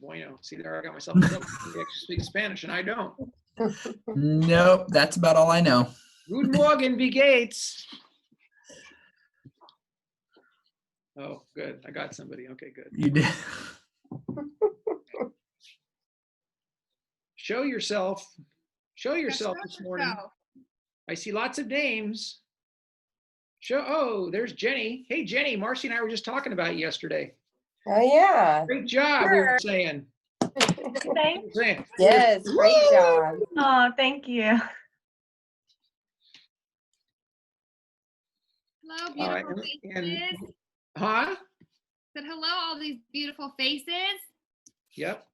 Bueno. See there, I got myself in trouble. He actually speaks Spanish, and I don't. Nope, that's about all I know. Guten Morgen, wie geht's? Oh, good. I got somebody. Okay, good. You did. Show yourself. Show yourself this morning. I see lots of names. Oh, there's Jenny. Hey, Jenny, Marcy and I were just talking about you yesterday. Oh, yeah. Great job, Sure. we were saying. Yes, great job. Oh, thank you. Hello, beautiful faces. Huh? Said hello, all these beautiful faces. Yep.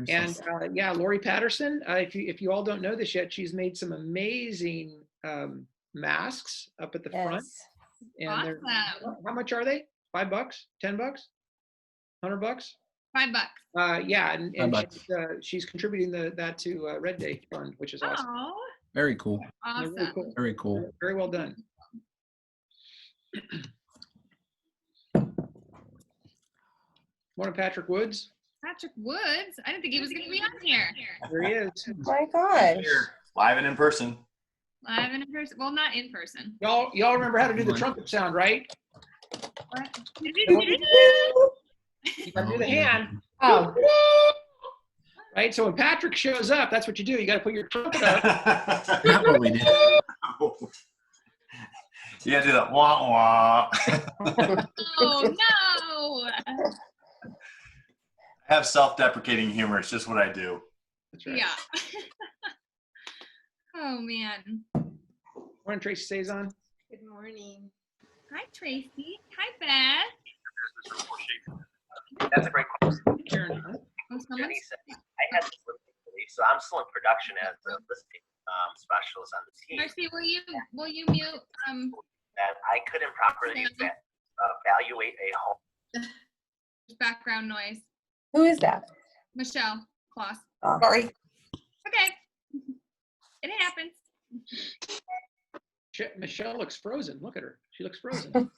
And yeah, Lori Patterson, if you all don't know this yet, she's made some amazing masks up at the front. And awesome. How much are they? $5? $10? $100? $5. Yeah, and she's contributing that to Red Day Fund, which is awesome. Oh, very cool. Awesome. Really cool. Very cool. Very well done. Morning, Patrick Woods. Patrick Woods? I didn't think he was going to be on here. There he is. My gosh. Here, live and in person. Live and in person. Well, not in person. Y'all remember how to do the trumpet sound, right? What? You gotta do the hand. Oh. Right? So when Patrick shows up, that's what you do. You got to put your trumpet up. Not what we did. You got to do that wah wah. Oh, no. I have self-deprecating humor. It's just what I do. That's right. Yeah. Oh, man. Morning, Tracy Saison. Good morning. Hi, Tracy. Hi, Beth. That's a great question. Karen, huh? Oh, Jenny said, I had this listening belief, so I'm still in production as the listening specialist on the team. Marcy, will you mute? That I couldn't properly evaluate a home. Background noise. Who is that? Michelle Kloss. Oh. Sorry. Okay. It happens. Michelle looks frozen. Look at her. She looks frozen.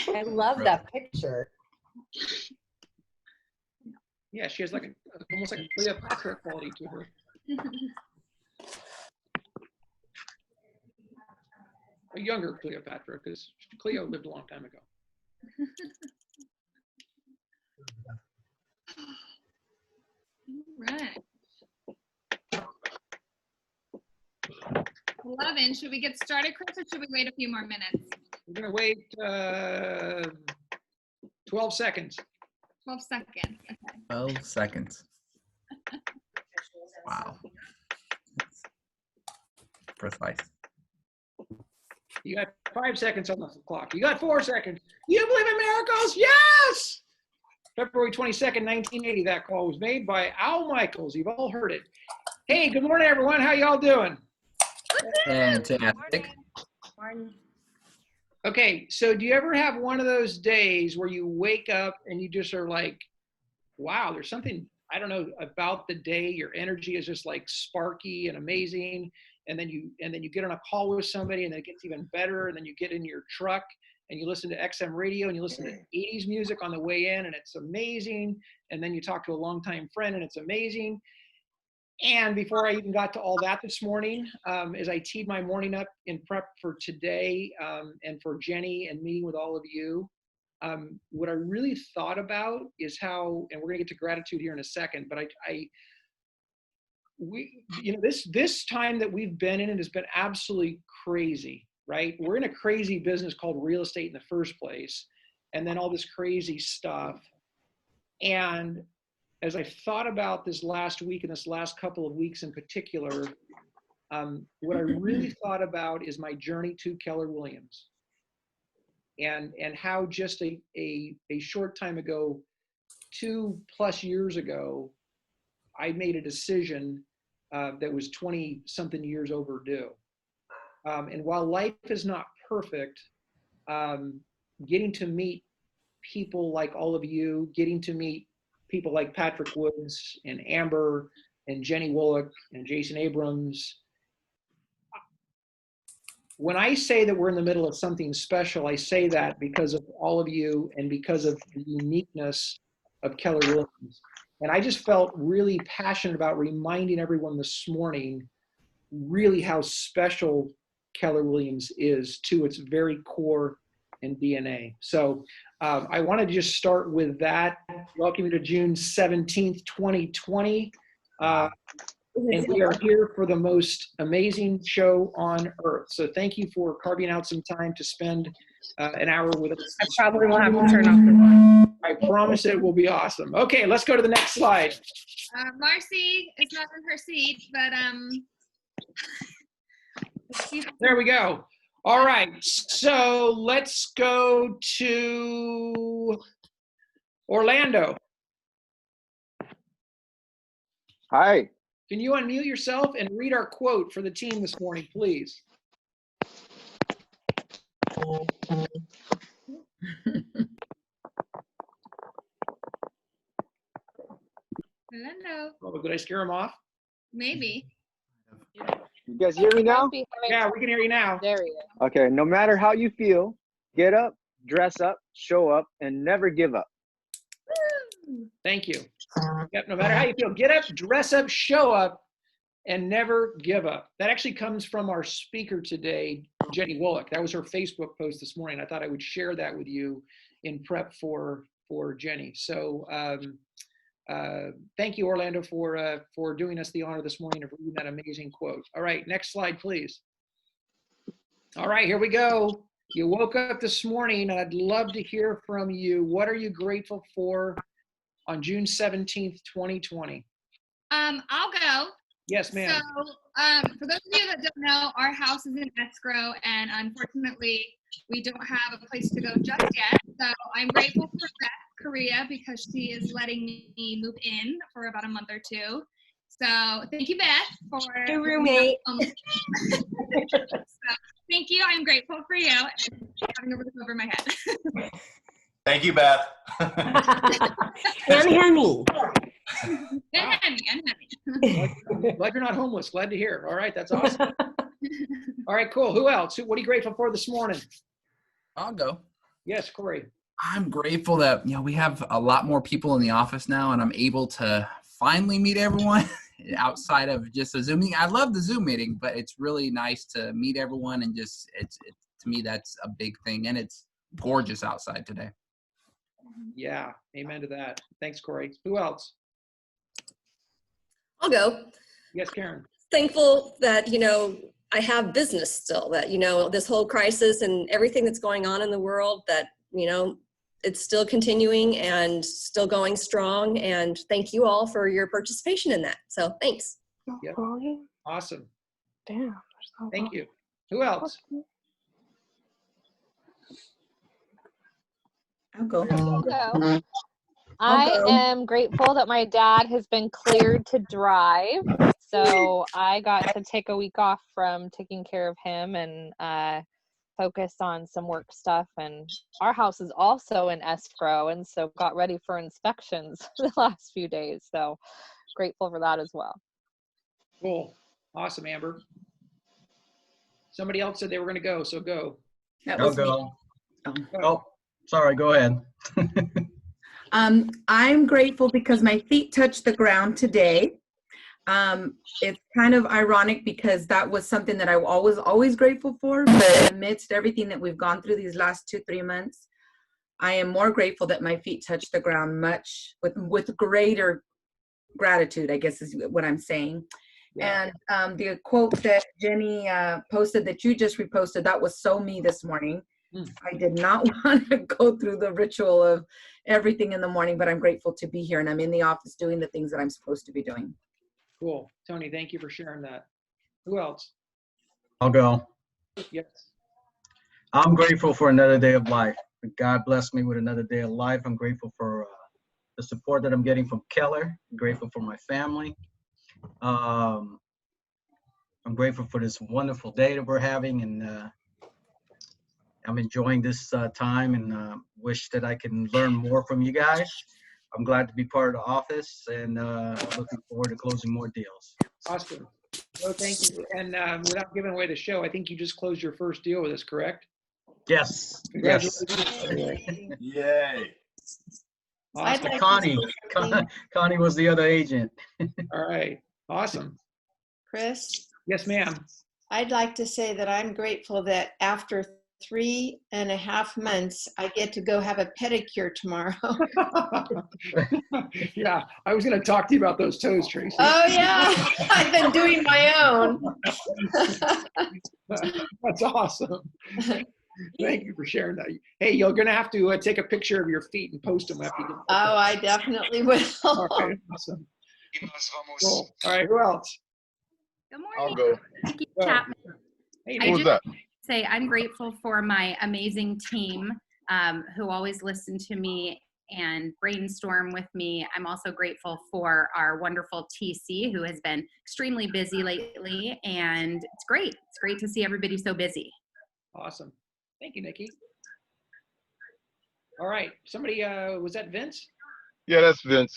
I love that picture. Yeah, she has like almost like a Cleopatra quality to her. A younger Cleopatra, because Cleo lived a long time ago. All right. 11. Should we get started, Chris, or should we wait a few more minutes? We're gonna wait 12 seconds. 12 seconds. Okay. 12 seconds. Wow. Precise. You got 5 seconds on the clock. You got 4 seconds. You believe in miracles? Yes! February 22nd, 1980, that call was made by Al Michaels. You've all heard it. Hey, good morning, everyone. How y'all doing? Fantastic. Morning. Okay, so do you ever have one of those days where you wake up and you just are like, wow, there's something, I don't know, about the day, your energy is just like sparky and amazing, and then you get on a call with somebody and then it gets even better, and then you get in your truck and you listen to XM radio and you listen to 80s music on the way in and it's amazing, and then you talk to a longtime friend and it's amazing. And before I even got to all that this morning, as I teed my morning up in prep for today and for Jenny and meeting with all of you, what I really thought about is how, and we're gonna get to gratitude here in a second, but this time that we've been in, it has been absolutely crazy, right? We're in a crazy business called real estate in the first place, and then all this crazy stuff. And as I thought about this last week and this last couple of weeks in particular, what I really thought about is my journey to Keller Williams, and how just a short time ago, 2+ years ago, I made a decision that was 20-something years overdue. And while life is not perfect, getting to meet people like all of you, getting to meet people like Patrick Woods and Amber and Jennie Wolek and Jason Abrams. When I say that we're in the middle of something special, I say that because of all of you and because of the uniqueness of Keller Williams. And I just felt really passionate about reminding everyone this morning really how special Keller Williams is to its very core and DNA. So I wanted to just start with that. Welcome you to June 17th, 2020. And we are here for the most amazing show on earth. So thank you for carving out some time to spend an hour with us. I probably will have to turn off the line. I promise it will be awesome. Okay, let's go to the next slide. Marcy is not in her seat, but There we go. All right, so let's go to Orlando. Hi. Can you unmute yourself and read our quote for the team this morning, please? hello, Oh, did I scare him off? maybe. You guys hear me now? Yeah, we can hear you now. There he is. Okay, no matter how you feel, get up, dress up, show up, and never give up. Thank you. Yep, no matter how you feel, get up, dress up, show up, and never give up. That actually comes from our speaker today, Jennie Wolek. That was her Facebook post this morning. I thought I would share that with you in prep for Jennie. So thank you, Orlando, for doing us the honor this morning of reading that amazing quote. All right, next slide, please. All right, here we go. You woke up this morning, and I'd love to hear from you. What are you grateful for on June 17th, 2020? I'll go. Yes, ma'am. So, for those of you that don't know, our house is in escrow, and unfortunately, we don't have a place to go just yet. So I'm grateful for Beth Korea because she is letting me move in for about a month or two. So thank you, Beth, for Your roommate. so, thank you. I'm grateful for you and having a roof over my head. Thank you, Beth. And honey. And honey. Glad you're not homeless. Glad to hear. All right, that's awesome. All right, cool. Who else? What are you grateful for this morning? I'll go. Yes, Corey. I'm grateful that we have a lot more people in the office now, and I'm able to finally meet everyone outside of just a Zoom meeting. I love the Zoom meeting, but it's really nice to meet everyone, and just to me that's a big thing, and it's gorgeous outside today. Yeah, amen to that. Thanks, Corey. Who else? I'll go. Yes, Karen. Thankful that, I have business still, that, this whole crisis and everything that's going on in the world, that, it's still continuing and still going strong. And thank you all for your participation in that. So thanks. Yep. Awesome. Damn. Thank you. Who else? I'll go. I I'll go. am grateful that my dad has been cleared to drive. So I got to take a week off from taking care of him and focus on some work stuff. And our house is also in escrow, and so got ready for inspections the last few days. So grateful for that as well. Cool. Awesome, Amber. Somebody else said they were going to go, so go. That I'll was me. go. Oh. Oh, sorry, go ahead. I'm grateful because my feet touched the ground today. It's kind of ironic because that was something that I was always grateful for, but amidst everything that we've gone through these last 2-3 months, I am more grateful that my feet touched the ground with greater gratitude, I guess is what I'm saying. Yeah. And the quote that Jennie posted that you just reposted, that was so me this morning. I did not want to go through the ritual of everything in the morning, but I'm grateful to be here and I'm in the office doing the things that I'm supposed to be doing. Cool. Tony, thank you for sharing that. Who else? I'll go. Yes. I'm grateful for another day of life. God blessed me with another day of life. I'm grateful for the support that I'm getting from Keller. I'm grateful for my family. I'm grateful for this wonderful day that we're having, and I'm enjoying this time, and wish that I can learn more from you guys. I'm glad to be part of the office, and looking forward to closing more deals. Awesome. Well, thank you. And without giving away the show, I think you just closed your first deal with us, correct? Yes. Yes. Congratulations. Yay. I'd Awesome. like to Connie. say something. Connie was the other agent. All right. Awesome. Chris, Yes, ma'am. I'd like to say that I'm grateful that after 3.5 months, I get to go have a pedicure tomorrow. Yeah, I was going to talk to you about those toes, Tracy. Oh yeah, I've been doing my own. That's awesome. Thank you for sharing that. Hey, you're going to have to take a picture of your feet and post them after you get. Oh, I definitely will. All right, awesome. Cool. All right, who else? Good I'll morning. go. Nikki Go. Chapman. Hey, I Who's just that? say I'm grateful for my amazing team who always listen to me and brainstorm with me. I'm also grateful for our wonderful TC who has been extremely busy lately, and it's great. It's great to see everybody so busy. awesome. Thank you, Nikki. All right, somebody, was that Vince? Yeah, that's Vince.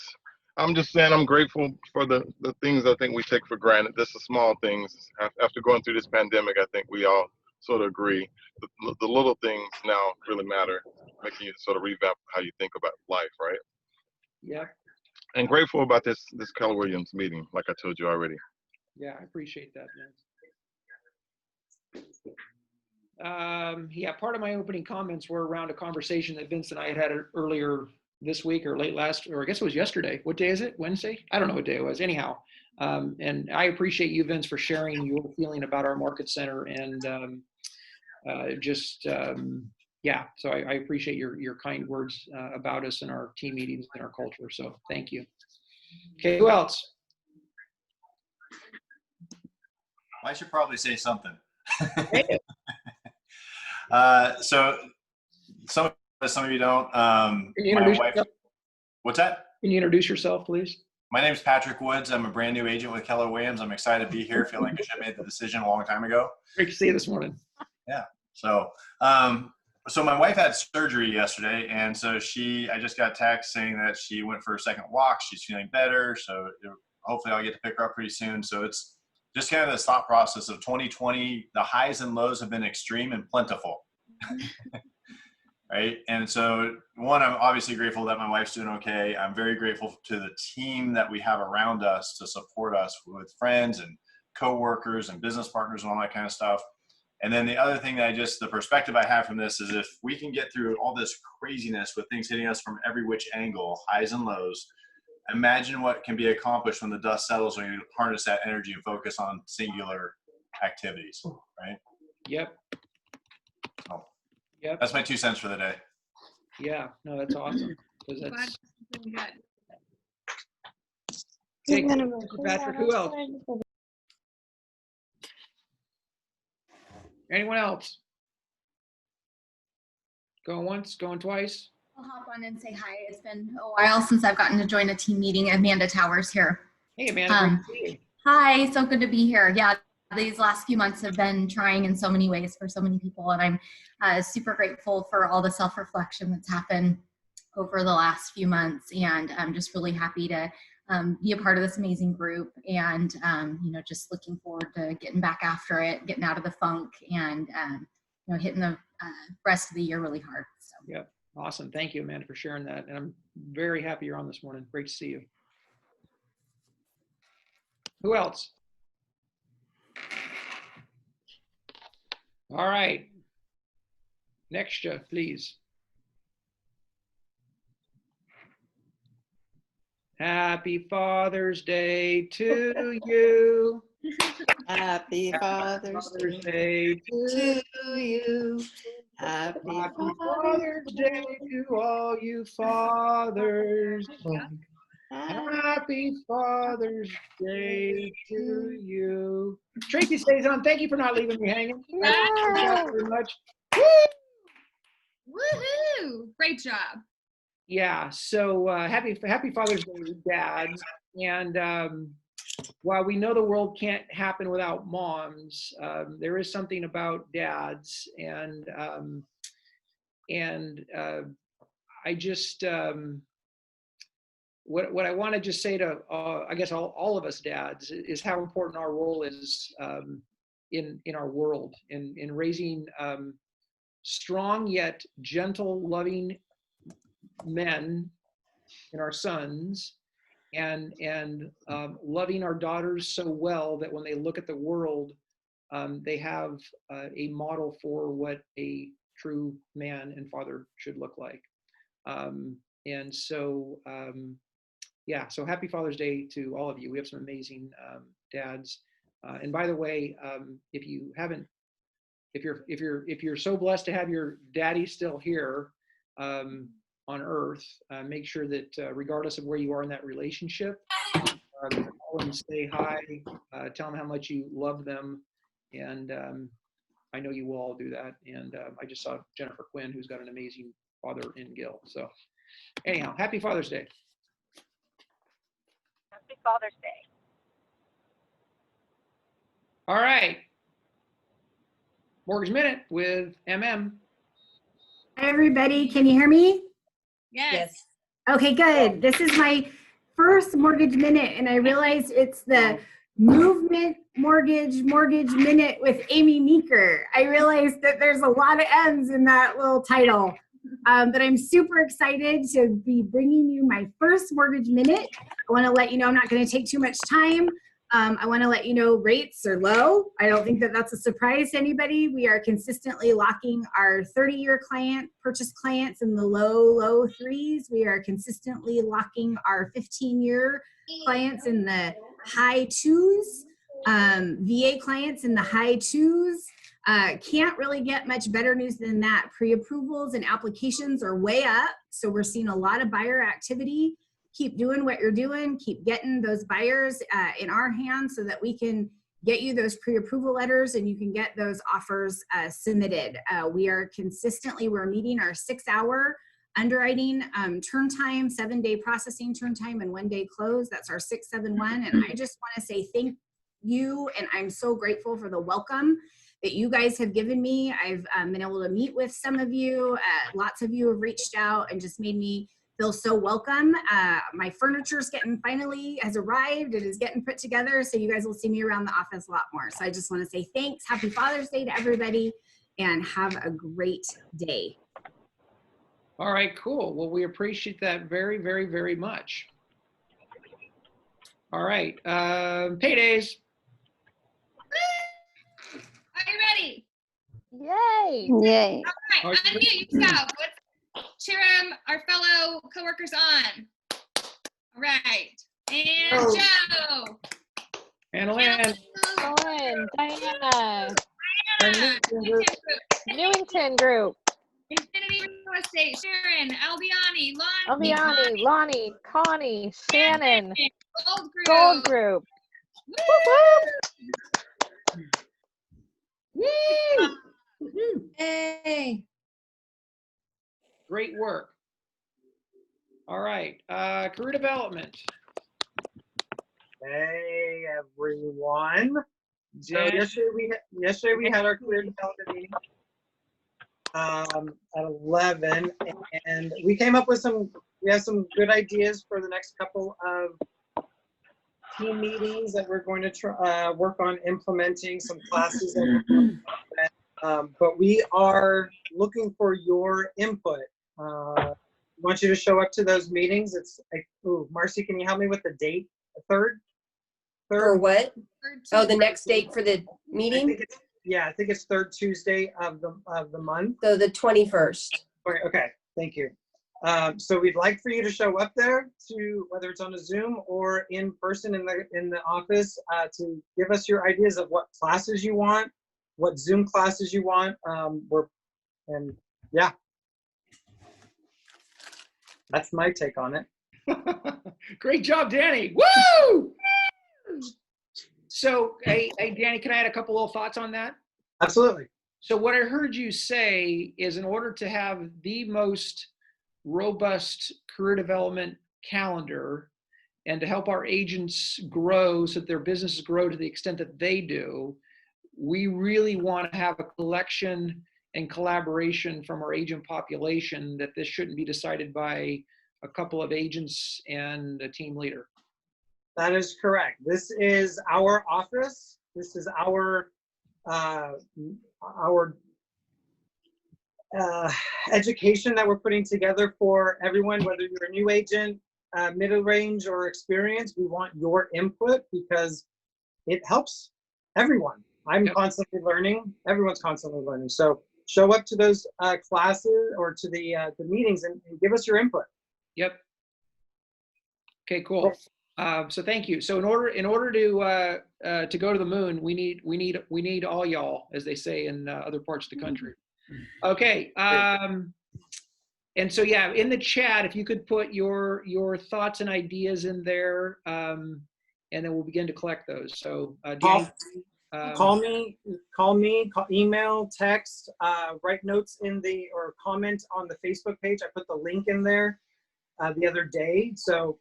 I'm just saying I'm grateful for the things I think we take for granted. This is small things. After going through this pandemic, I think we all sort of agree. The little things now really matter, making you sort of revamp how you think about life, right? Yeah, And grateful about this Keller Williams meeting, like I told you already. yeah, I appreciate that, Vince. Yeah, part of my opening comments were around a conversation that Vince and I had earlier this week or late last, or I guess it was yesterday. What day is it? Wednesday? I don't know what day it was. Anyhow, and I appreciate you, Vince, for sharing your feeling about our market center and yeah. So I appreciate your kind words about us and our team meetings and our culture. So thank you. Okay, who else? I should probably say something. So some of you don't. Can you My introduce wife. yourself? What's that? Can you introduce yourself, please? My name's Patrick Woods. I'm a brand new agent with Keller Williams. I'm excited to be here. Feel like I should have made the decision a long time ago. Great to see you this morning. Yeah. So, so my wife had surgery yesterday, and so I just got a text saying that she went for a second walk. She's feeling better. So hopefully I'll get to pick her up pretty soon. So it's just kind of this thought process of 2020. The highs and lows have been extreme and plentiful. Right. And so one, I'm obviously grateful that my wife's doing okay. I'm very grateful to the team that we have around us to support us with friends and coworkers and business partners and all that kind of stuff. And then the other thing that the perspective I have from this is if we can get through all this craziness with things hitting us from every which angle, highs and lows, imagine what can be accomplished when the dust settles, when you harness that energy and focus on singular activities, right? Yep. So Yep. that's my 2 cents for the day. Yeah. No, that's awesome. Because Glad that's it's been good. Thank you, Patrick. Who else? Anyone else? Going once, going twice? I'll hop on and say hi. It's been a while since I've gotten to join a team meeting. Amanda Towers here. Hey, Amanda. Great to see you. Hi, so good to be here. Yeah, these last few months have been trying in so many ways for so many people, and I'm super grateful for all the self-reflection that's happened over the last few months, and I'm just really happy to be a part of this amazing group, and just looking forward to getting back after it, getting out of the funk, and hitting the rest of the year really hard. So. Yep. Awesome. Thank you, Amanda, for sharing that. And I'm very happy you're on this morning. Great to see you. Who else? All right. Next, please. Happy Father's Day to you. Happy Father's Day to you. Happy Father's Day to all you fathers. Happy Father's Day to you. Tracy stays on. Thank you for not leaving me hanging. Thank you very much. Woohoo! Great job. Yeah. So happy Father's Day, dads. And while we know the world can't happen without moms, there is something about dads, and I just what I want to just say to I guess all of us dads is how important our role is in our world, in raising strong yet gentle, loving men in our sons, and loving our daughters so well that when they look at the world, they have a model for what a true man and father should look like. And so, yeah, so happy Father's Day to all of you. We have some amazing dads. And by the way, if you haven't, if you're so blessed to have your daddy still here on earth, make sure that regardless of where you are in that relationship, call them, say hi, tell them how much you love them, and I know you will all do that. And I just saw Jennifer Quinn, who's got an amazing father in Gil. So anyhow, happy Father's Day. Happy Father's Day. All right. Mortgage Minute with MM. Hi, everybody. Can you hear me? Yes. Okay, good. This is my first Mortgage Minute, and I realized it's the Movement Mortgage Minute with Amy Meeker. I realized that there's a lot of M's in that little title. But I'm super excited to be bringing you my first Mortgage Minute. I want to let you know I'm not going to take too much time. I want to let you know rates are low. I don't think that that's a surprise to anybody. We are consistently locking our 30-year purchase clients in the low threes. We are consistently locking our 15-year clients in the high twos, VA clients in the high twos. Can't really get much better news than that. Pre-approvals and applications are way up. So we're seeing a lot of buyer activity. Keep doing what you're doing. Keep getting those buyers in our hands so that we can get you those pre-approval letters and you can get those offers submitted. We're meeting our 6-hour underwriting turn time, 7-day processing turn time, and 1-day close. That's our 671. And I just want to say thank you, and I'm so grateful for the welcome that you guys have given me. I've been able to meet with some of you. Lots of you have reached out and just made me feel so welcome. My furniture's finally has arrived. It is getting put together, so you guys will see me around the office a lot more. So I just want to say thanks. Happy Father's Day to everybody, and have a great day. All right, cool. Well, we appreciate that very, very, very much. All right, paydays. Are you ready? Yay. Yay. All right, unmute yourself. Let's cheer our fellow coworkers on. All right. And Joe. And Lynn. Owen, Diana. Diana. Newington Group. Infinity Real Estate. Sharon. Albiani. Lonnie. Connie. Shannon. Gold Group. Gold Group. Woo! Woo! Hey. Great work. All right, career development. Hey everyone. So Jen. yesterday we had our career development meeting at 11, and we came up with we have some good ideas for the next couple of team meetings that we're going to work on implementing, some classes that we're but we are looking for your input. I want you to show up to those meetings. It's like, ooh, Marcy, can you help me with the date? The third? For what? Oh, the next date for the meeting? I think it's third Tuesday of the month. So the 21st. Okay, thank you. So we'd like for you to show up there, to whether it's on a Zoom or in person in the office, to give us your ideas of what classes you want, what Zoom classes you want. Yeah, that's my take on it. Great job, Danny. Woo! So, hey, Danny, can I add a couple little thoughts on that? Absolutely. So what I heard you say is, in order to have the most robust career development calendar and to help our agents grow so that their businesses grow to the extent that they do, we really want to have a collection and collaboration from our agent population, that this shouldn't be decided by a couple of agents and a team leader. That is correct. This is our office. This is our education that we're putting together for everyone, whether you're a new agent, middle range, or experienced. We want your input because it helps everyone. I'm constantly learning. Everyone's constantly learning. So show up to those classes or to the meetings and give us your input. Yep. Okay, cool. So thank you. So in order to go to the moon, we need all y'all, as they say in other parts of the country. Okay. And so yeah, in the chat, if you could put your thoughts and ideas in there, and then we'll begin to collect those. So Danny, call me, email, text, write notes or comment on the Facebook page. I put the link in there the other day. So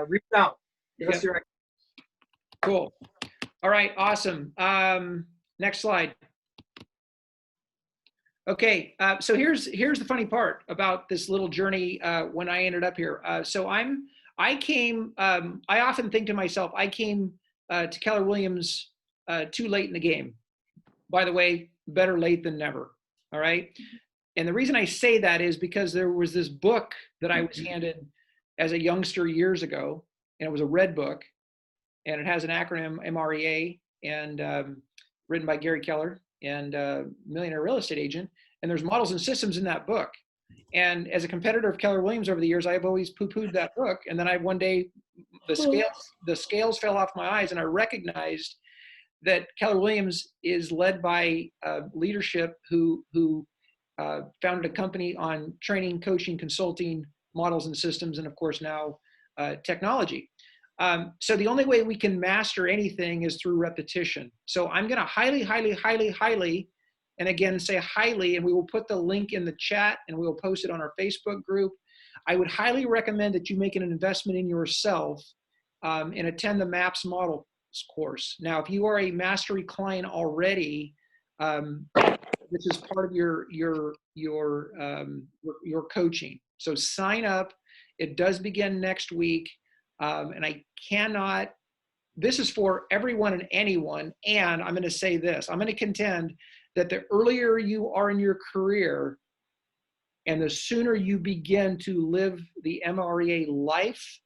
reach out. Give us your. Cool. All right. Awesome. Next slide. Okay, so here's the funny part about this little journey when I ended up here. So I often think to myself, I came to Keller Williams too late in the game. By the way, better late than never. All right. And the reason I say that is because there was this book that I was handed as a youngster years ago, and it was a red book, and it has an acronym MREA, and written by Gary Keller and Millionaire Real Estate Agent. And there's models and systems in that book. And as a competitor of Keller Williams over the years, I've always poo-pooed that book. And then one day the scales fell off my eyes, and I recognized that Keller Williams is led by leadership who founded a company on training, coaching, consulting, models and systems, and of course now technology. So the only way we can master anything is through repetition. So I'm going to highly, and again say highly, and we will put the link in the chat and we will post it on our Facebook group. I would highly recommend that you make an investment in yourself and attend the MAPS Models course. Now, if you are a mastery client already, this is part of your coaching. So sign up. It does begin next week. And this is for everyone and anyone. And I'm going to say this, I'm going to contend that the earlier you are in your career and the sooner you begin to live the MREA life,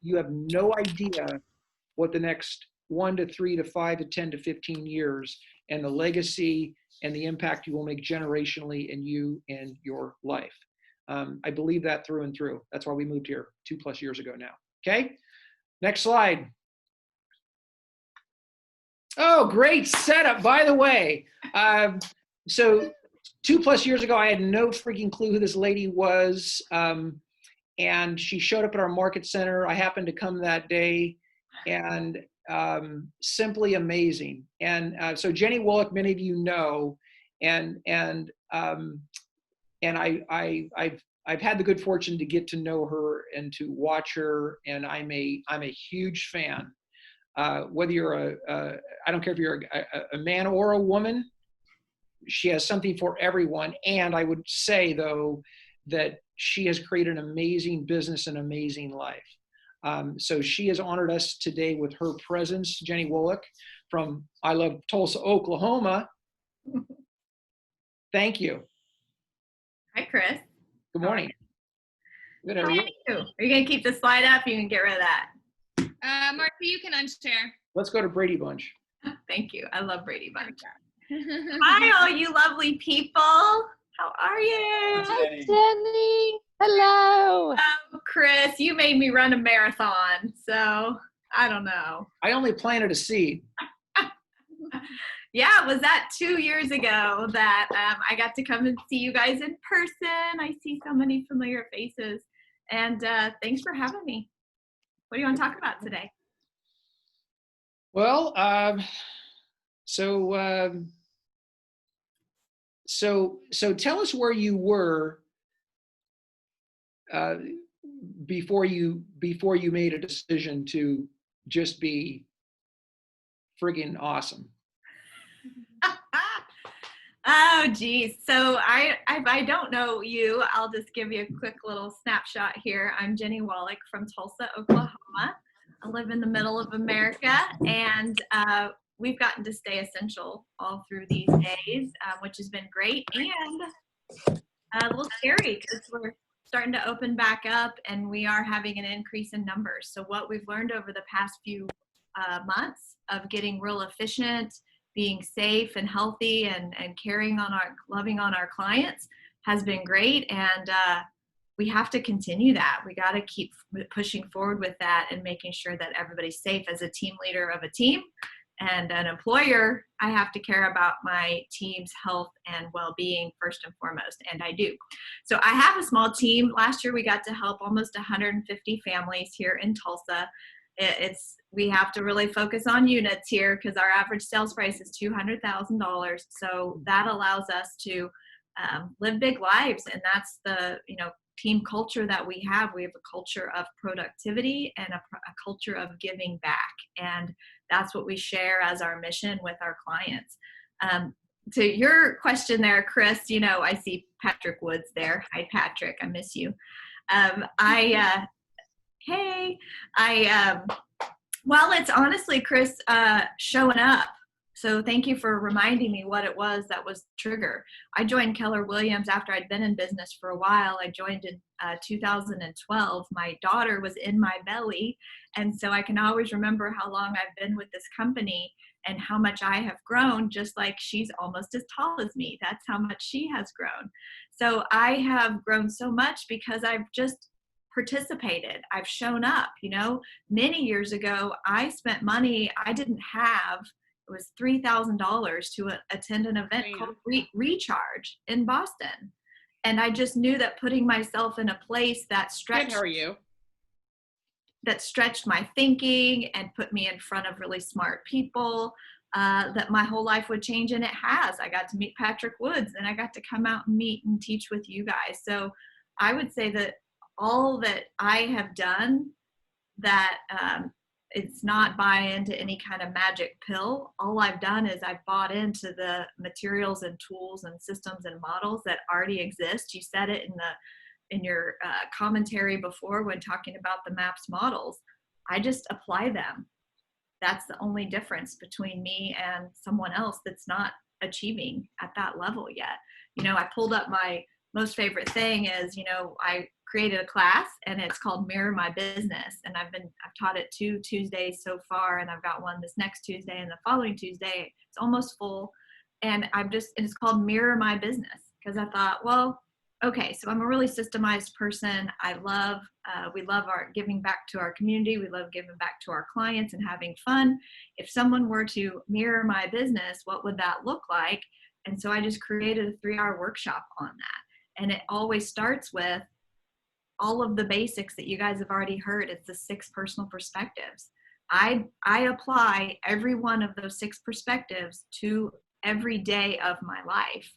you have no idea what the next 1 to 3 to 5 to 10 to 15 years and the legacy and the impact you will make generationally in you and your life. I believe that through and through. That's why we moved here 2+ years ago now. Okay, next slide. Oh, great setup, by the way. So 2+ years ago, I had no freaking clue who this lady was. And she showed up at our market center. I happened to come that day, and simply amazing. And so Jennie Wolek, many of you know, and I've had the good fortune to get to know her and to watch her, and I'm a huge fan. Whether you're I don't care if you're a man or a woman, she has something for everyone. And I would say though that she has created an amazing business and amazing life. So she has honored us today with her presence. Jennie Wolek from I Love Tulsa, Oklahoma. Thank you. Hi, Chris. Good morning. Good. How are you? Are you going to keep the slide up? You can get rid of that. Martha, you can unshare. Let's go to Brady Bunch. Thank you. I love Brady Bunch. Hi, all you lovely people. How are you? Hi, Jennie. Hello. Chris, you made me run a marathon, so I don't know. I only planted a seed. Yeah, was that 2 years ago that I got to come and see you guys in person? I see so many familiar faces. And thanks for having me. What do you want to talk about today? Well, so tell us where you were before you made a decision to just be friggin' awesome. Oh, geez. So I don't know you. I'll just give you a quick little snapshot here. I'm Jennie Wolek from Tulsa, Oklahoma. I live in the middle of America, and we've gotten to stay essential all through these days, which has been great. And A little scary because we're starting to open back up and we are having an increase in numbers. So what we've learned over the past few months of getting real efficient, being safe and healthy and loving on our clients has been great. And we have to continue that. We got to keep pushing forward with that and making sure that everybody's safe. As a team leader of a team and an employer, I have to care about my team's health and well-being first and foremost, and I do. So I have a small team. Last year we got to help almost 150 families here in Tulsa. We have to really focus on units here because our average sales price is $200,000. So that allows us to live big lives, and that's the team culture that we have. We have a culture of productivity and a culture of giving back, and that's what we share as our mission with our clients. To your question there, Chris, I see Patrick Woods there. Hi, Patrick. I miss you. Well, it's honestly, Chris, showing up. So thank you for reminding me what it was that was the trigger. I joined Keller Williams after I'd been in business for a while. I joined in 2012. My daughter was in my belly. And so I can always remember how long I've been with this company and how much I have grown, just like she's almost as tall as me. That's how much she has grown. So I have grown so much because I've just participated. I've shown up. Many years ago, I spent money I didn't have. It was $3,000 to attend an event called Recharge in Boston. And I just knew that putting myself in a place that stretched my thinking and put me in front of really smart people, that my whole life would change, and it has. I got to meet Patrick Woods, and I got to come out and meet and teach with you guys. So I would say that all that I have done, that it's not buy into any kind of magic pill. All I've done is I've bought into the materials and tools and systems and models that already exist. You said it in your commentary before when talking about the MAPS models. I just apply them. That's the only difference between me and someone else that's not achieving at that level yet. I pulled up my most favorite thing is, I created a class and it's called Mirror My Business. And I've taught it 2 Tuesdays so far, and I've got one this next Tuesday and the following Tuesday. It's almost full. And it's called Mirror My Business because I thought, well, okay, so I'm a really systemized person. We love our giving back to our community. We love giving back to our clients and having fun. If someone were to mirror my business, what would that look like? And so I just created a 3-hour workshop on that. And it always starts with all of the basics that you guys have already heard. It's the 6 personal perspectives. I apply every one of those 6 perspectives to every day of my life,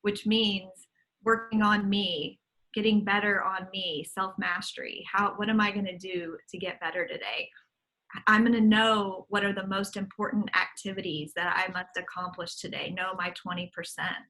which means working on me, getting better on me, self-mastery. What am I going to do to get better today? I'm going to know what are the most important activities that I must accomplish today. Know my 20%,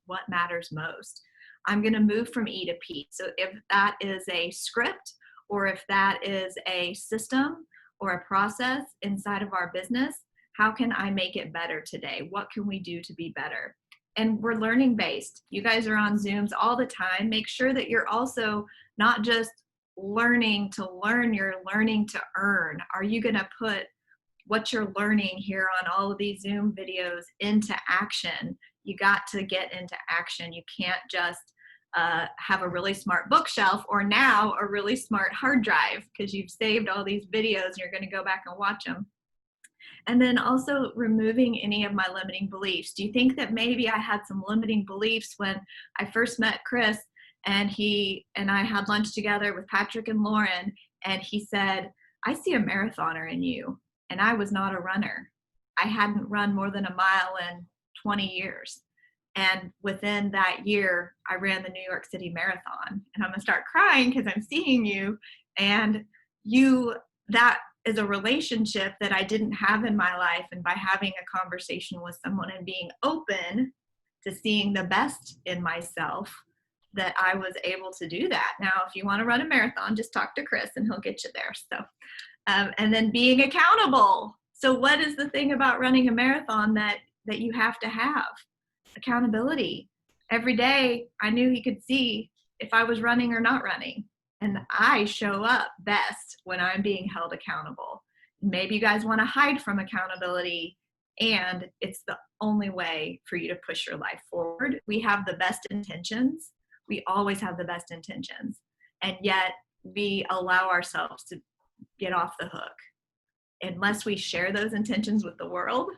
what matters most. I'm going to move from E to P. So if that is a script, or if that is a system or a process inside of our business, how can I make it better today? What can we do to be better? And we're learning based. You guys are on Zooms all the time. Make sure that you're also not just learning to learn, you're learning to earn. Are you going to put what you're learning here on all of these Zoom videos into action? You got to get into action. You can't just have a really smart bookshelf or now a really smart hard drive because you've saved all these videos and you're going to go back and watch them. And then also removing any of my limiting beliefs. Do you think that maybe I had some limiting beliefs when I first met Chris and he and I had lunch together with Patrick and Lauren, and he said, I see a marathoner in you. And I was not a runner. I hadn't run more than a mile in 20 years. And within that year, I ran the New York City Marathon. And I'm going to start crying because I'm seeing you. And that is a relationship that I didn't have in my life. And by having a conversation with someone and being open to seeing the best in myself, that I was able to do that. Now, if you want to run a marathon, just talk to Chris and he'll get you there. So, and then being accountable. So what is the thing about running a marathon that you have to have? Accountability. Every day I knew he could see if I was running or not running. And I show up best when I'm being held accountable. Maybe you guys want to hide from accountability, and it's the only way for you to push your life forward. We have the best intentions. We always have the best intentions. And yet we allow ourselves to get off the hook. Unless we share those intentions with the world,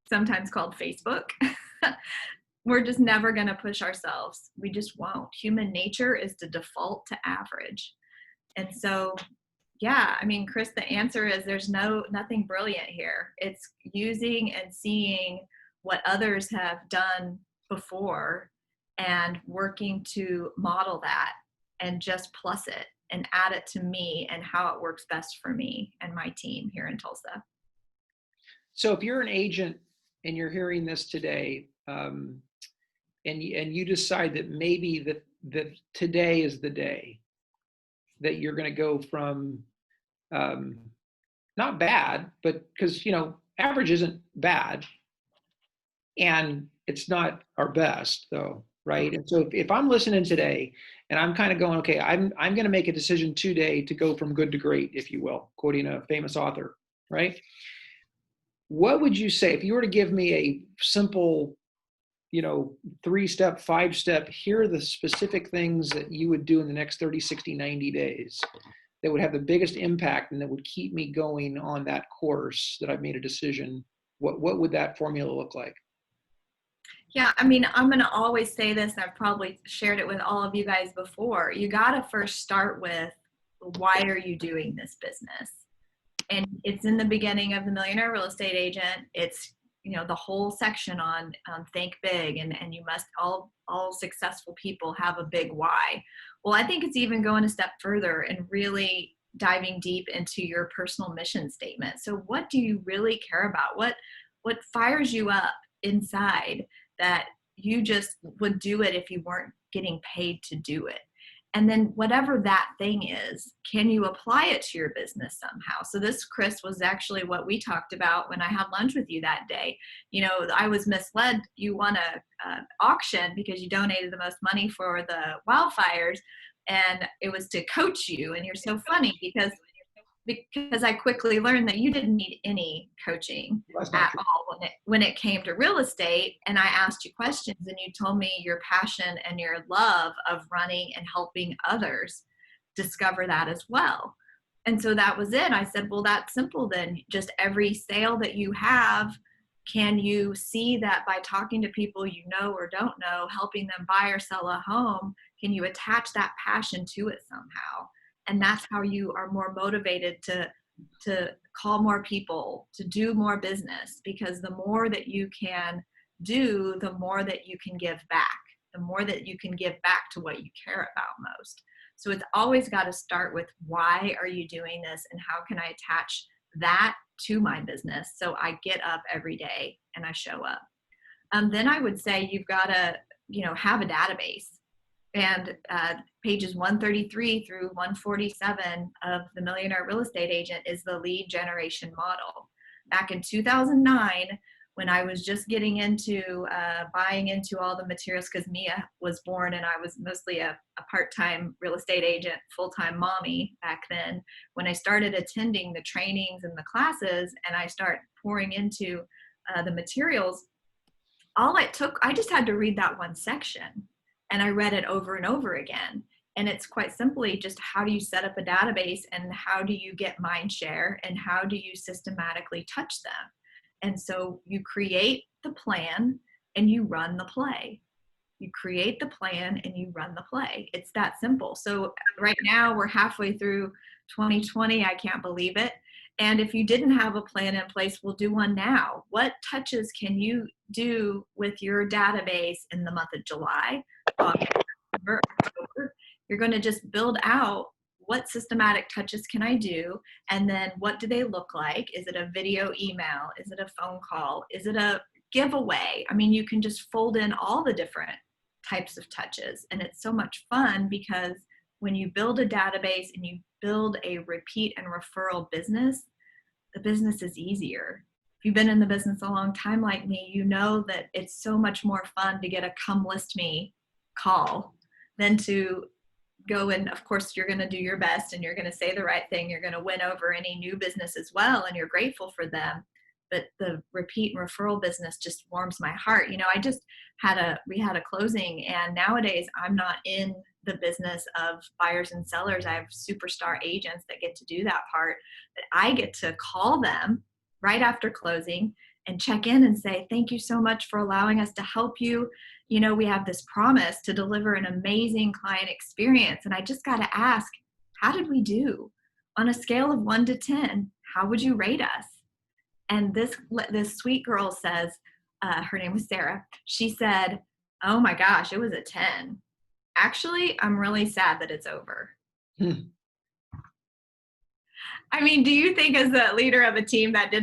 sometimes called Facebook, we're just never going to push ourselves. We just won't. Human nature is to default to average. And so, yeah, I mean, Chris, the answer is there's nothing brilliant here. It's using and seeing what others have done before and working to model that and just plus it and add it to me and how it works best for me and my team here in Tulsa. So if you're an agent and you're hearing this today, and you decide that maybe that today is the day that you're going to go from not bad, but because average isn't bad, and it's not our best though, right? And so if I'm listening today and I'm kind of going, okay, I'm going to make a decision today to go from good to great, if you will, quoting a famous author, right? What would you say if you were to give me a simple 3-step, 5-step, here are the specific things that you would do in the next 30, 60, 90 days that would have the biggest impact and that would keep me going on that course that I've made a decision? What would that formula look like? Yeah, I mean, I'm going to always say this, and I've probably shared it with all of you guys before. You got to first start with, why are you doing this business? And it's in the beginning of The Millionaire Real Estate Agent. It's the whole section on think big, and you must, all successful people have a big why. Well, I think it's even going a step further and really diving deep into your personal mission statement. So what do you really care about? What fires you up inside that you just would do it if you weren't getting paid to do it? And then whatever that thing is, can you apply it to your business somehow? So this, Chris, was actually what we talked about when I had lunch with you that day. I was misled. You won a auction because you donated the most money for the wildfires, and it was to coach you. And you're so funny because I quickly learned that you didn't need any coaching at all when it came to real estate. And I asked you questions, and you told me your passion and your love of running and helping others discover that as well. And so that was it. I said, well, that's simple then. Just every sale that you have, can you see that by talking to people you know or don't know, helping them buy or sell a home, can you attach that passion to it somehow? And that's how you are more motivated to call more people, to do more business, because the more that you can do, the more that you can give back, the more that you can give back to what you care about most. So it's always got to start with, why are you doing this, and how can I attach that to my business so I get up every day and I show up. Then I would say you've got to have a database. And pages 133 through 147 of The Millionaire Real Estate Agent is the lead generation model. Back in 2009, when I was just getting into buying into all the materials, because Mia was born and I was mostly a part-time real estate agent, full-time mommy back then, when I started attending the trainings and the classes and I start pouring into the materials, I just had to read that one section. And I read it over and over again. And it's quite simply just, how do you set up a database, and how do you get mind share, and how do you systematically touch them? And so you create the plan and you run the play. You create the plan and you run the play. It's that simple. So right now we're halfway through 2020. I can't believe it. And if you didn't have a plan in place, we'll do one now. What touches can you do with your database in the month of July, August, September, October? You're going to just build out, what systematic touches can I do? And then what do they look like? Is it a video email? Is it a phone call? Is it a giveaway? I mean, you can just fold in all the different types of touches. And it's so much fun, because when you build a database and you build a repeat and referral business, the business is easier. If you've been in the business a long time like me, you know that it's so much more fun to get a come list me call than to go, and of course you're going to do your best and you're going to say the right thing. You're going to win over any new business as well, and you're grateful for them. But the repeat and referral business just warms my heart. You know, we had a closing, and nowadays I'm not in the business of buyers and sellers. I have superstar agents that get to do that part, but I get to call them right after closing and check in and say, thank you so much for allowing us to help you. You know, we have this promise to deliver an amazing client experience. And I just got to ask, how did we do? On a scale of 1 to 10, how would you rate us? And this sweet girl says, her name was Sarah. She said, oh my gosh, it was a 10. Actually, I'm really sad that it's over. I mean, do you think as a leader of a team that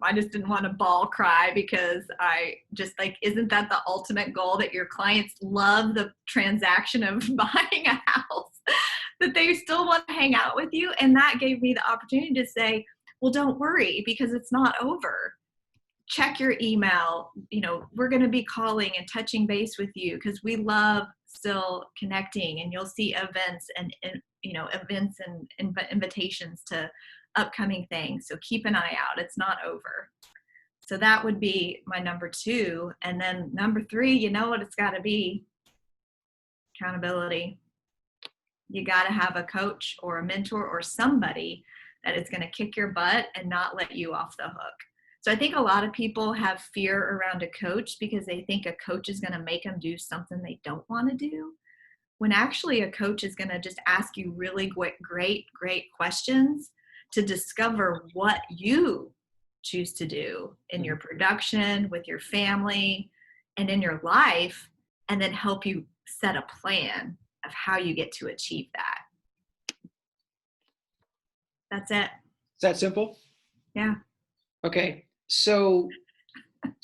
I just didn't want to bawl cry because I just like, isn't that the ultimate goal, that your clients love the transaction of buying a house, that they still want to hang out with you? And that gave me the opportunity to say, well, don't worry, because it's not over. Check your email. You know, we're going to be calling and touching base with you because we love still connecting, and you'll see events and invitations to upcoming things. So keep an eye out. It's not over. So that would be my number 2. And then number 3, you know what it's got to be? Accountability. You got to have a coach or a mentor or somebody that is going to kick your butt and not let you off the hook. So I think a lot of people have fear around a coach because they think a coach is going to make them do something they don't want to do, when actually a coach is going to just ask you really great questions to discover what you choose to do in your production, with your family, and in your life, and then help you set a plan of how you get to achieve that. That's it. Is that simple? Yeah. Okay. So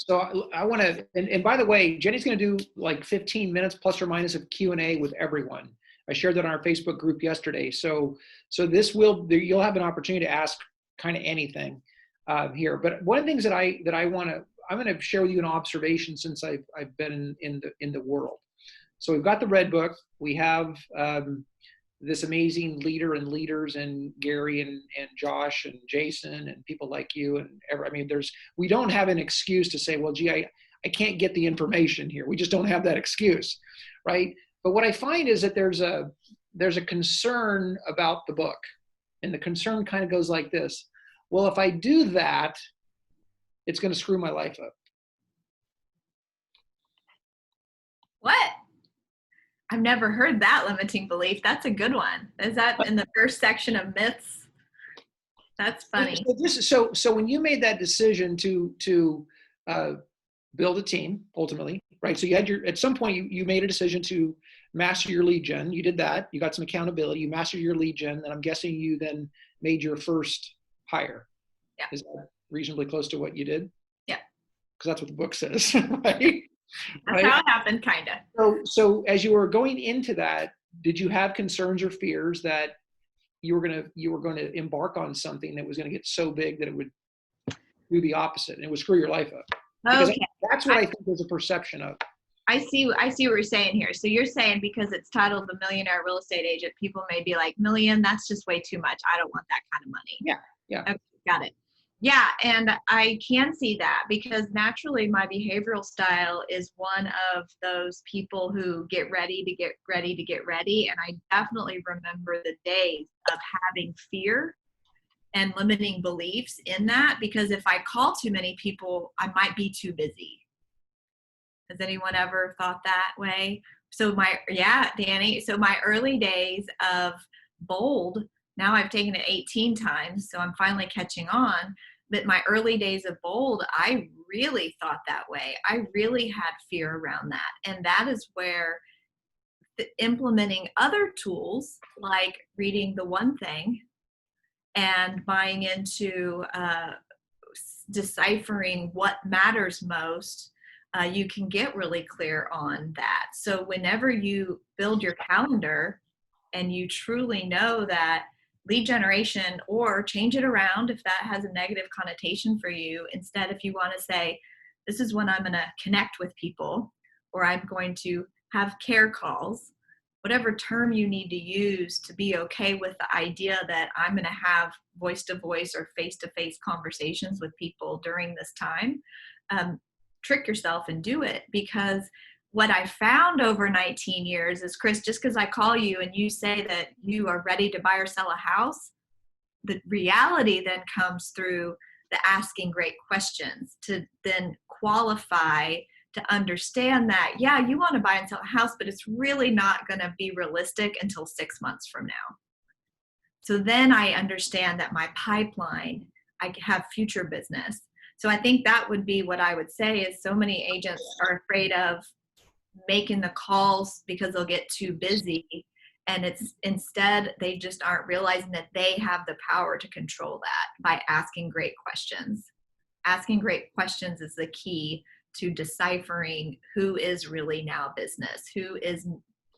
I want to, and by the way, Jenny's going to do like 15 minutes plus or minus of Q&A with everyone. I shared that on our Facebook group yesterday. So you'll have an opportunity to ask kind of anything here. But one of the things that I'm going to share with you an observation since I've been in the world. So we've got the Red Book. We have this amazing leader and leaders, and Gary and Josh and Jason and people like you and we don't have an excuse to say, well, gee, I can't get the information here. We just don't have that excuse, right? But what I find is that there's a concern about the book, and the concern kind of goes like this. Well, if I do that, it's going to screw my life up. What? I've never heard that limiting belief. That's a good one. Is that in the first section of myths? That's funny. So when you made that decision to build a team, ultimately, right? So you had at some point you made a decision to master your lead gen. You did that. You got some accountability. You mastered your lead gen, and I'm guessing you then made your first hire. Yeah. Is that reasonably close to what you did? Yeah. Because that's what the book says, right? That's how it happened, kind of. So as you were going into that, did you have concerns or fears that you were going to embark on something that was going to get so big that it would do the opposite and it would screw your life up? Because that's what I think there's a perception of. I see what you're saying here. So you're saying because it's titled The Millionaire Real Estate Agent, people may be like, million, that's just way too much. I don't want that kind of money. Yeah. Okay, got it. Yeah, and I can see that because naturally my behavioral style is one of those people who get ready to get ready to get ready. And I definitely remember the days of having fear and limiting beliefs in that, because if I call too many people, I might be too busy. Has anyone ever thought that way? So Danny, so my early days of Bold, now I've taken it 18 times, so I'm finally catching on. But my early days of Bold, I really thought that way. I really had fear around that. And that is where implementing other tools like reading The One Thing and buying into deciphering what matters most, you can get really clear on that. So whenever you build your calendar and you truly know that lead generation, or change it around if that has a negative connotation for you. Instead, if you want to say, this is when I'm going to connect with people, or I'm going to have care calls, whatever term you need to use to be okay with the idea that I'm going to have voice-to-voice or face-to-face conversations with people during this time. Trick yourself and do it, because what I found over 19 years is, Chris, just because I call you and you say that you are ready to buy or sell a house, the reality then comes through the asking great questions to then qualify, to understand that, yeah, you want to buy and sell a house, but it's really not going to be realistic until 6 months from now. So then I understand that my pipeline, I have future business. So I think that would be what I would say is, so many agents are afraid of making the calls because they'll get too busy. And it's instead, they just aren't realizing that they have the power to control that by asking great questions. Asking great questions is the key to deciphering who is really now business, who is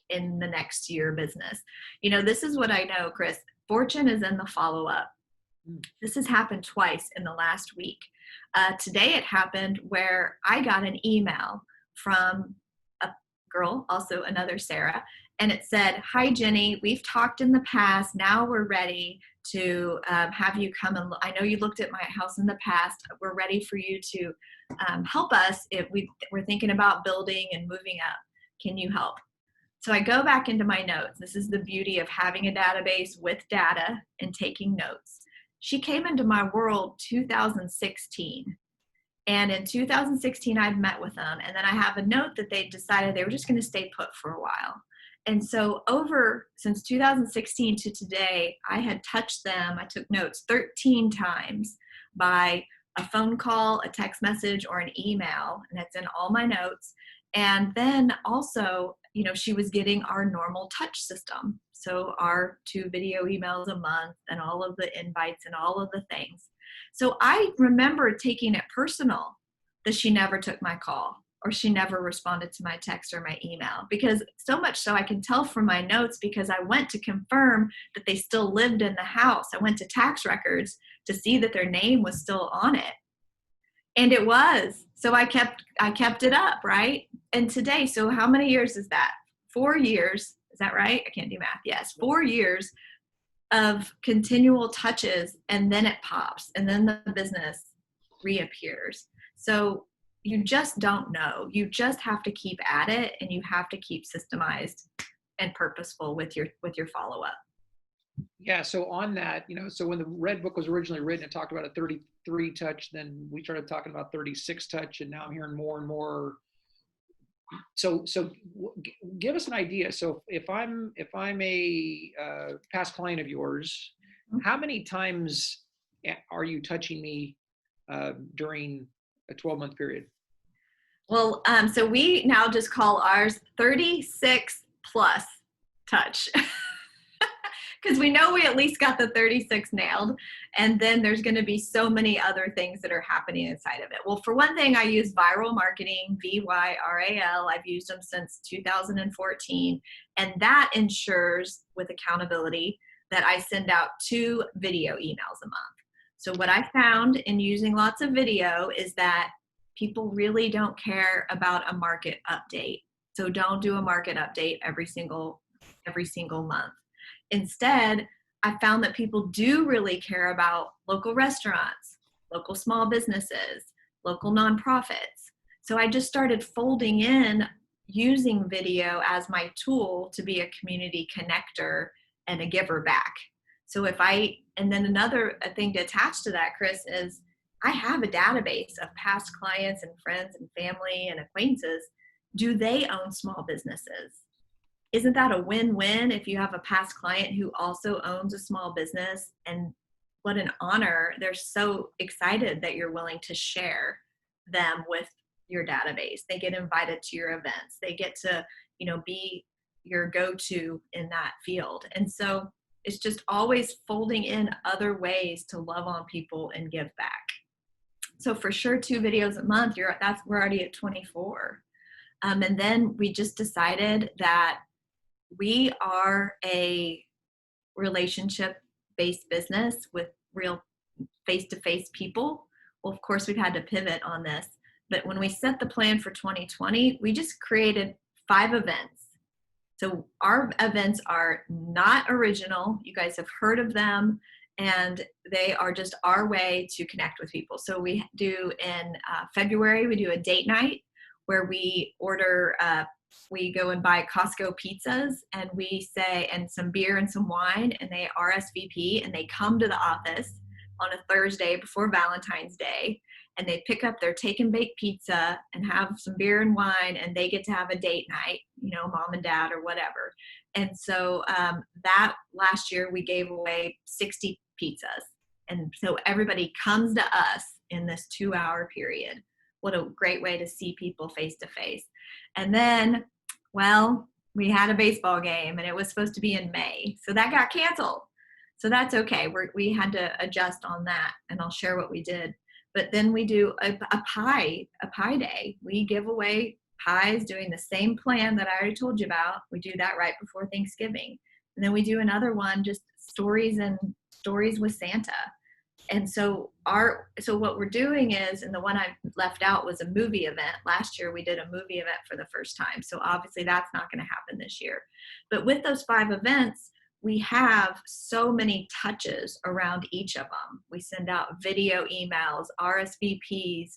in the next year business. You know, this is what I know, Chris. Fortune is in the follow-up. This has happened twice in the last week. Today it happened where I got an email from a girl, also another Sarah, and it said, "Hi, Jenny, we've talked in the past. Now we're ready to have you come and I know you looked at my house in the past. We're ready for you to help us if we're thinking about building and moving up. Can you help?" So I go back into my notes. This is the beauty of having a database with data and taking notes. She came into my world 2016. And in 2016, I'd met with them. And then I have a note that they decided they were just going to stay put for a while. And so since 2016 to today, I had touched them, I took notes 13 times by a phone call, a text message, or an email, and it's in all my notes. And then also, you know, she was getting our normal touch system. So our 2 video emails a month and all of the invites and all of the things. So I remember taking it personal that she never took my call or she never responded to my text or my email, because so much so I can tell from my notes, because I went to confirm that they still lived in the house. I went to tax records to see that their name was still on it. And it was. So I kept it up, right? And today, so how many years is that? 4 years. Is that right? I can't do math. Yes, 4 years of continual touches, and then it pops, and then the business reappears. So you just don't know. You just have to keep at it, and you have to keep systemized and purposeful with your follow-up. Yeah, so on that, you know, so when the Red Book was originally written, it talked about a 33 touch, then we started talking about 36 touch, and now I'm hearing more and more. So give us an idea. So if I'm a past client of yours, how many times are you touching me during a 12-month period? Well, so we now just call ours 36 plus touch. Because we know we at least got the 36 nailed, and then there's going to be so many other things that are happening inside of it. Well, for one thing, I use viral marketing, VYRAL. I've used them since 2014, and that ensures with accountability that I send out 2 video emails a month. So what I found in using lots of video is that people really don't care about a market update. So don't do a market update every single month. Instead, I found that people do really care about local restaurants, local small businesses, local nonprofits. So I just started folding in using video as my tool to be a community connector and a giver back. So and then another thing to attach to that, Chris, is I have a database of past clients and friends and family and acquaintances. Do they own small businesses? Isn't that a win-win if you have a past client who also owns a small business? And what an honor. They're so excited that you're willing to share them with your database. They get invited to your events. They get to, you know, be your go-to in that field. And so it's just always folding in other ways to love on people and give back. So for sure, 2 videos a month, we're already at 24. And then we just decided that we are a relationship-based business with real face-to-face people. Well, of course, we've had to pivot on this. But when we set the plan for 2020, we just created 5 events. So our events are not original. You guys have heard of them, and they are just our way to connect with people. So we do in February, we do a date night where we order, we go and buy Costco pizzas, and we say, and some beer and some wine, and they RSVP, and they come to the office on a Thursday before Valentine's Day, and they pick up their take and bake pizza and have some beer and wine, and they get to have a date night, you know, mom and dad or whatever. And so that last year we gave away 60 pizzas. And so everybody comes to us in this 2-hour period. What a great way to see people face to face. And then, well, we had a baseball game, and it was supposed to be in May. So that got canceled. So that's okay. We had to adjust on that, and I'll share what we did. But then we do a pie day. We give away pies doing the same plan that I already told you about. We do that right before Thanksgiving. And then we do another one, just stories with Santa. And so what we're doing is, and the one I left out was a movie event. Last year we did a movie event for the first time. So obviously that's not going to happen this year. But with those 5 events, we have so many touches around each of them. We send out video emails, RSVPs.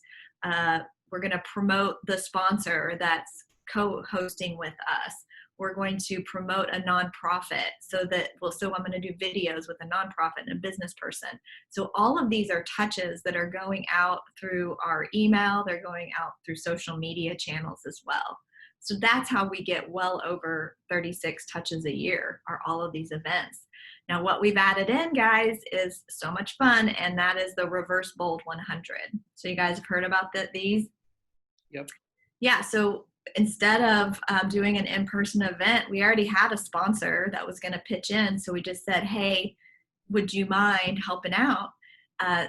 We're going to promote the sponsor that's co-hosting with us. We're going to promote a nonprofit so I'm going to do videos with a nonprofit and a business person. So all of these are touches that are going out through our email. They're going out through social media channels as well. So that's how we get well over 36 touches a year, are all of these events. Now, what we've added in, guys, is so much fun, and that is the Reverse Bold 100. So you guys have heard about these? Yep. Yeah, so instead of doing an in-person event, we already had a sponsor that was going to pitch in. So we just said, hey, would you mind helping out?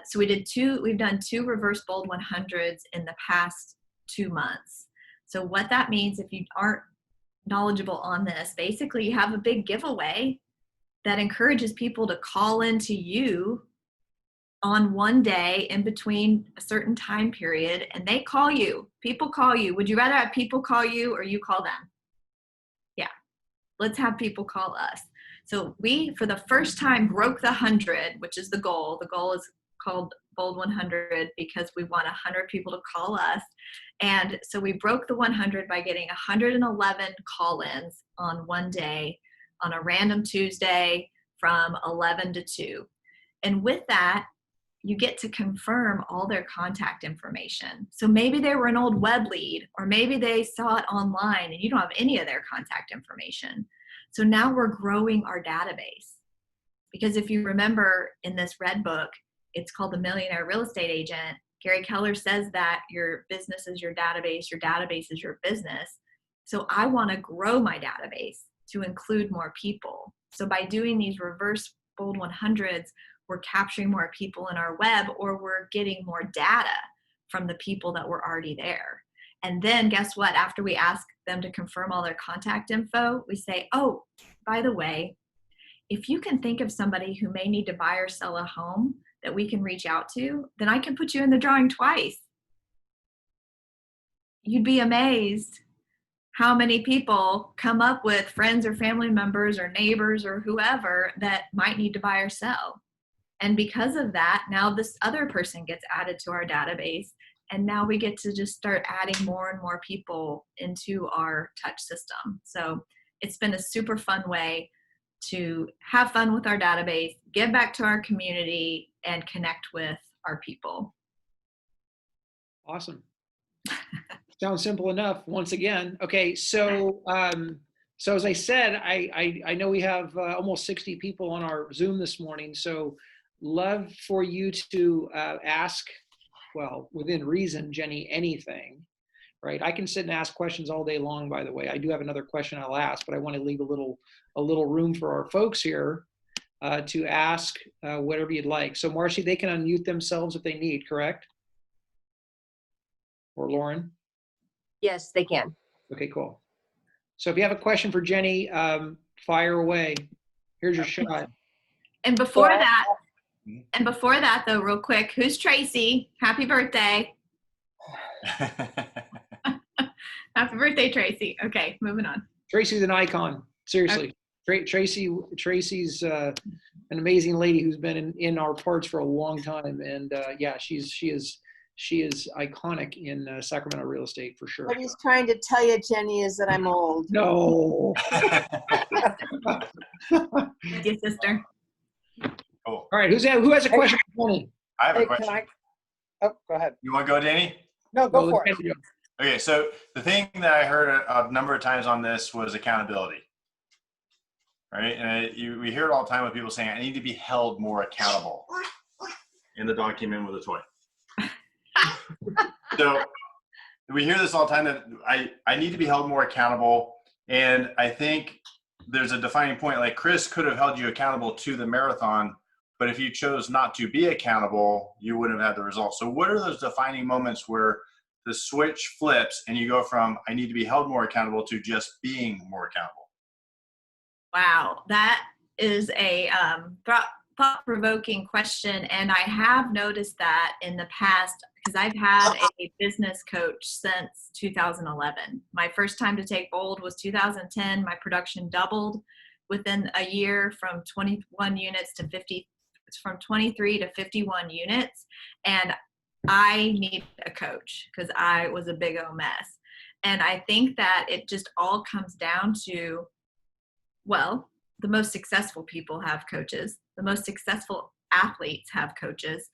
So we've done 2 Reverse Bold 100s in the past 2 months. So what that means, if you aren't knowledgeable on this, basically you have a big giveaway that encourages people to call into you on one day in between a certain time period, and they call you. People call you. Would you rather have people call you or you call them? Yeah, let's have people call us. So we, for the first time, broke the 100, which is the goal. The goal is called Bold 100 because we want 100 people to call us. And so we broke the 100 by getting 111 call-ins on one day on a random Tuesday from 11 to 2. And with that, you get to confirm all their contact information. So maybe they were an old web lead, or maybe they saw it online and you don't have any of their contact information. So now we're growing our database. Because if you remember in this red book, it's called The Millionaire Real Estate Agent. Gary Keller says that your business is your database is your business. So I want to grow my database to include more people. So by doing these Reverse Bold 100s, we're capturing more people in our web, or we're getting more data from the people that were already there. And then guess what? After we ask them to confirm all their contact info, we say, oh, by the way, if you can think of somebody who may need to buy or sell a home that we can reach out to, then I can put you in the drawing twice. You'd be amazed how many people come up with friends or family members or neighbors or whoever that might need to buy or sell. And because of that, now this other person gets added to our database, and now we get to just start adding more and more people into our touch system. So it's been a super fun way to have fun with our database, give back to our community, and connect with our people. Awesome. Sounds simple enough. Once again, okay. So, so as I said, I know we have almost 60 people on our Zoom this morning. So, love for you to ask, well, within reason, Jenny, anything. Right? I can sit and ask questions all day long. By the way, I do have another question I'll ask, but I want to leave a little room for our folks here to ask whatever you'd like. So, Marcy, they can unmute themselves if they need, correct? Or Lauren? Yes, they can. Okay, cool. So if you have a question for Jenny, fire away. Here's your shot. And before that, though, real quick, who's Tracy? Happy birthday. Happy birthday, Tracy. Okay, moving on. Tracy's an icon. Seriously. Tracy's an amazing lady who's been in our parts for a long time. And yeah, she is iconic in Sacramento real estate for sure. What he's trying to tell you, Jenny, is that I'm old. No. Thank you, sister. Cool. All right, who has a question for Jenny? I have a Hey, question. Oh, go ahead. You want to go, Danny? No, go for it. Okay, so the thing that I heard a number of times on this was accountability, right? And we hear it all the time with people saying, I need to be held more accountable. And the dog came in with a toy. So we hear this all the time that I need to be held more accountable. And I think there's a defining point. Like Chris could have held you accountable to the marathon, but if you chose not to be accountable, you wouldn't have had the results. So what are those defining moments where the switch flips and you go from I need to be held more accountable to just being more accountable? Wow, that is a thought-provoking question, and I have noticed that in the past because I've had a business coach since 2011. My first time to take Bold was 2010. My production doubled within a year from 21 units to 50, from 23 to 51 units, and I need a coach because I was a big old mess. And I think that it just all comes down to, well, the most successful people have coaches. The most successful athletes have coaches.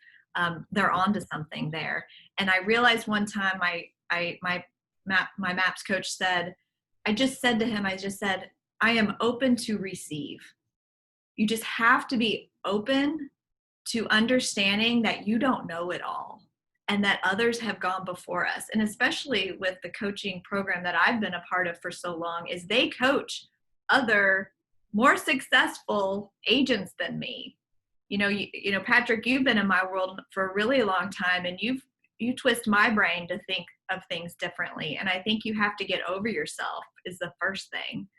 They're onto something there. And I realized one time my MAPS coach said, I just said to him, I am open to receive. You just have to be open to understanding that you don't know it all and that others have gone before us. And especially with the coaching program that I've been a part of for so long is they coach other more successful agents than me. You know, Patrick, you've been in my world for a really long time and you twist my brain to think of things differently. And I think you have to get over yourself is the first thing.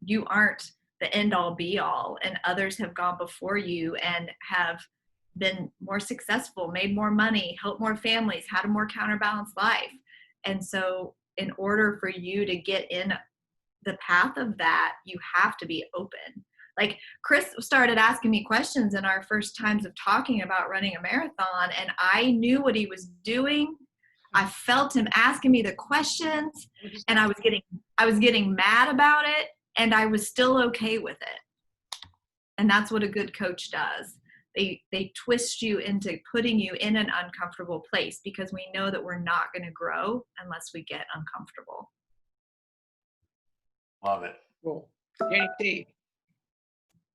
You aren't the end all be all, and others have gone before you and have been more successful, made more money, helped more families, had a more counterbalanced life. And so in order for you to get in the path of that, you have to be open. Like Chris started asking me questions in our first times of talking about running a marathon, and I knew what he was doing. I felt him asking me the questions, and I was getting mad about it, and I was still okay with it. And that's what a good coach does. They twist you into putting you in an uncomfortable place because we know that we're not going to grow unless we get uncomfortable. Love it. Cool. Jenny T.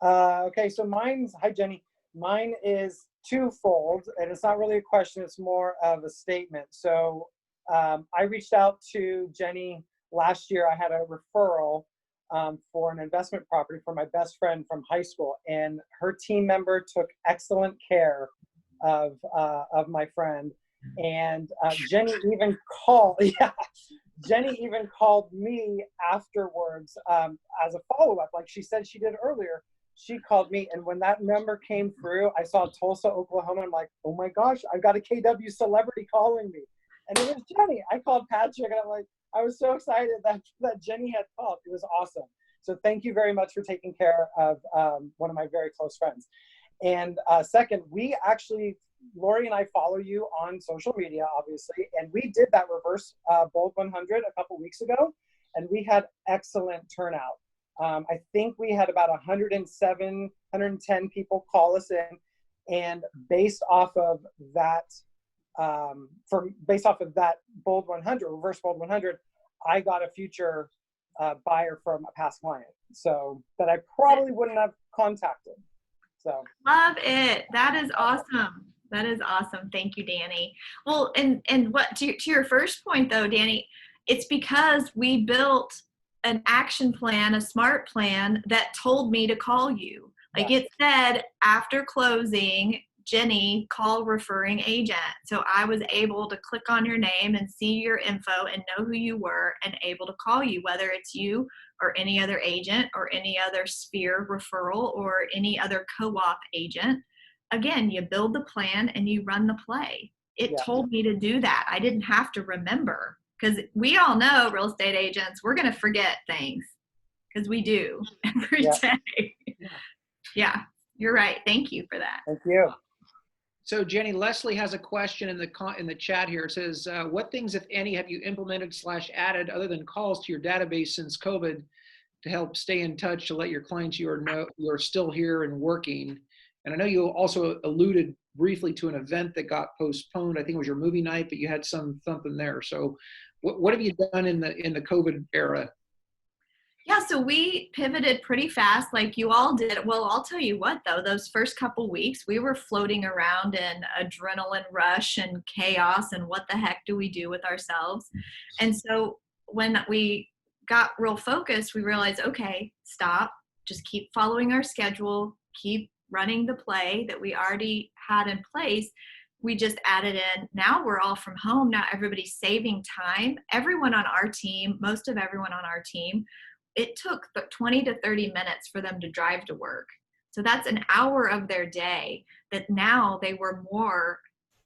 Okay, so hi Jenny. Mine is twofold, and it's not really a question, it's more of a statement. So I reached out to Jenny last year. I had a referral for an investment property for my best friend from high school, and her team member took excellent care of my friend. And Jenny even called, Jenny even called me afterwards as a follow-up, like she said she did earlier. She called me, and when that number came through, I saw Tulsa, Oklahoma. I'm like, oh my gosh, I've got a KW celebrity calling me, and it was Jenny. I called Patrick, and I'm like, I was so excited that Jenny had called. It was awesome. So thank you very much for taking care of one of my very close friends. And second, we actually, Lori and I follow you on social media, obviously, and we did that reverse Bold 100 a couple weeks ago, and we had excellent turnout. I think we had about 107, 110 people call us in, and based off of that, Bold 100, reverse Bold 100, I got a future buyer from a past client, so that I probably wouldn't have contacted. So love it. That is awesome. That is awesome. Thank you, Danny. Well, and what to your first point though, Danny, it's because we built an action plan, a SMART plan that told me to call you. Like it said, after closing, Jenny, call referring agent. So I was able to click on your name and see your info and know who you were and able to call you, whether it's you or any other agent or any other sphere referral or any other co-op agent. Again, you build the plan and you run the play. It told me to do that. I didn't have to remember Because we all know real estate agents, we're going to forget things because we do every day. Yeah, you're right. Thank you for that. Thank you. So Jenny, Leslie has a question in the chat here. It says, what things, if any, have you implemented / added other than calls to your database since COVID to help stay in touch, to let your clients you are still here and working? And I know you also alluded briefly to an event that got postponed. I think it was your movie night, but you had something there. So what have you done in the COVID era? Yeah, so we pivoted pretty fast like you all did. Well, I'll tell you what, though, those first couple weeks, we were floating around in adrenaline rush and chaos and what the heck do we do with ourselves? And so when we got real focused, we realized, okay, stop, just keep following our schedule, keep running the play that we already had in place. We just added in, now we're all from home. Now everybody's saving time. Everyone on our team, most of everyone on our team, it took 20 to 30 minutes for them to drive to work. So that's an hour of their day that now they were more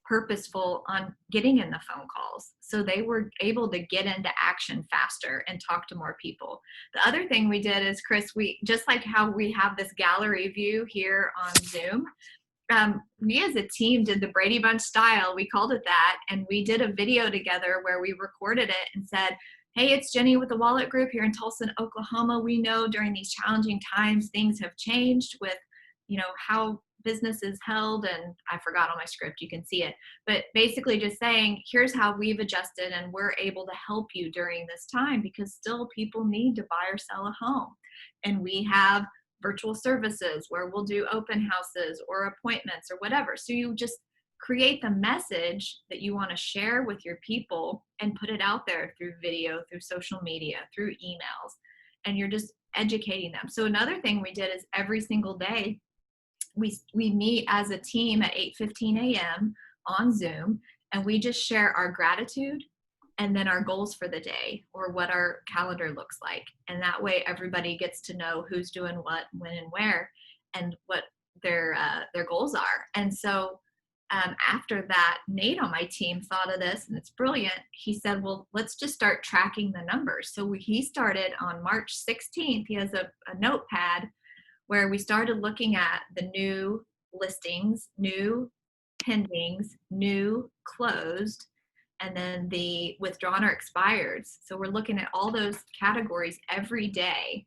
purposeful on getting in the phone calls. So they were able to get into action faster and talk to more people. The other thing we did is, Chris, we just like how we have this gallery view here on Zoom, we as a team did the Brady Bunch style, we called it that, and we did a video together where we recorded it and said, hey, it's Jenny with the Wolek Group here in Tulsa, Oklahoma. We know during these challenging times, things have changed with, how business is held. And I forgot on my script, you can see it. But basically just saying, here's how we've adjusted and we're able to help you during this time because still people need to buy or sell a home. And we have virtual services where we'll do open houses or appointments or whatever. So you just create the message that you want to share with your people and put it out there through video, through social media, through emails, and you're just educating them. So another thing we did is every single day we meet as a team at 8:15 a.m. on Zoom, and we just share our gratitude and then our goals for the day or what our calendar looks like. And that way everybody gets to know who's doing what, when, and where, and what their goals are. And so after that, Nate on my team thought of this, and it's brilliant. He said, well, let's just start tracking the numbers. So he started on March 16th. He has a notepad where we started looking at the new listings, new pendings, new closed, and then the withdrawn or expireds. So we're looking at all those categories every day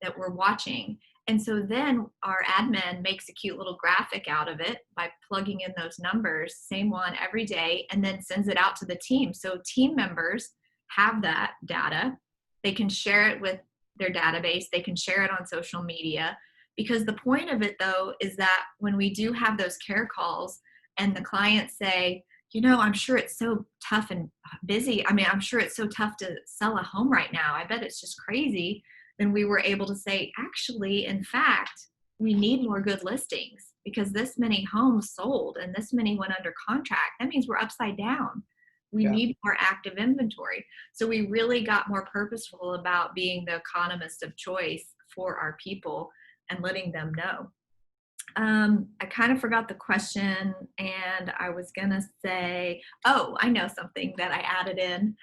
that we're watching. And so then our admin makes a cute little graphic out of it by plugging in those numbers, same one every day, and then sends it out to the team. So team members have that data. They can share it with their database. They can share it on social media. Because the point of it, though, is that when we do have those care calls and the clients say, I'm sure it's so tough and busy. I mean, I'm sure it's so tough to sell a home right now. I bet it's just crazy. Then we were able to say, actually, in fact, we need more good listings because this many homes sold and this many went under contract. That means we're upside down. We need more active inventory. So we really got more purposeful about being the economist of choice for our people and letting them know. I kind of forgot the question, and I was going to say, I know something that I added in.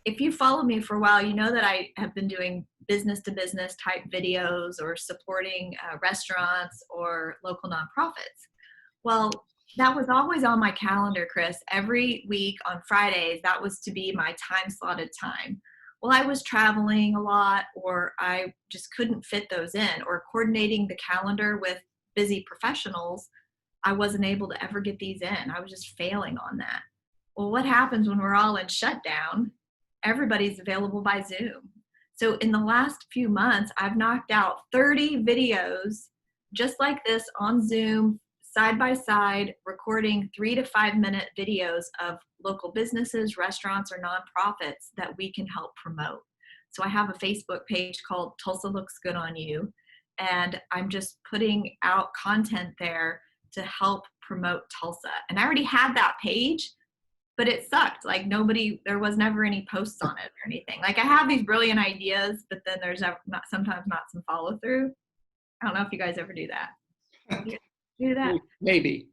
If you follow me for a while, you know that I have been doing business-to-business type videos or supporting restaurants or local nonprofits. Well, that was always on my calendar, Chris. Every week on Fridays, that was to be my time-slotted time. Well, I was traveling a lot, or I just couldn't fit those in, or coordinating the calendar with busy professionals, I wasn't able to ever get these in. I was just failing on that. Well, what happens when we're all in shutdown? Everybody's available by Zoom. So in the last few months, I've knocked out 30 videos just like this on Zoom, side by side, recording 3 to 5 minute videos of local businesses, restaurants, or nonprofits that we can help promote. So I have a Facebook page called Tulsa Looks Good on You, and I'm just putting out content there to help promote Tulsa. And I already had that page, but it sucked. Like there was never any posts on it or anything. Like I have these brilliant ideas, but then there's sometimes not some follow through. I don't know if you guys ever do that. Do that? Maybe.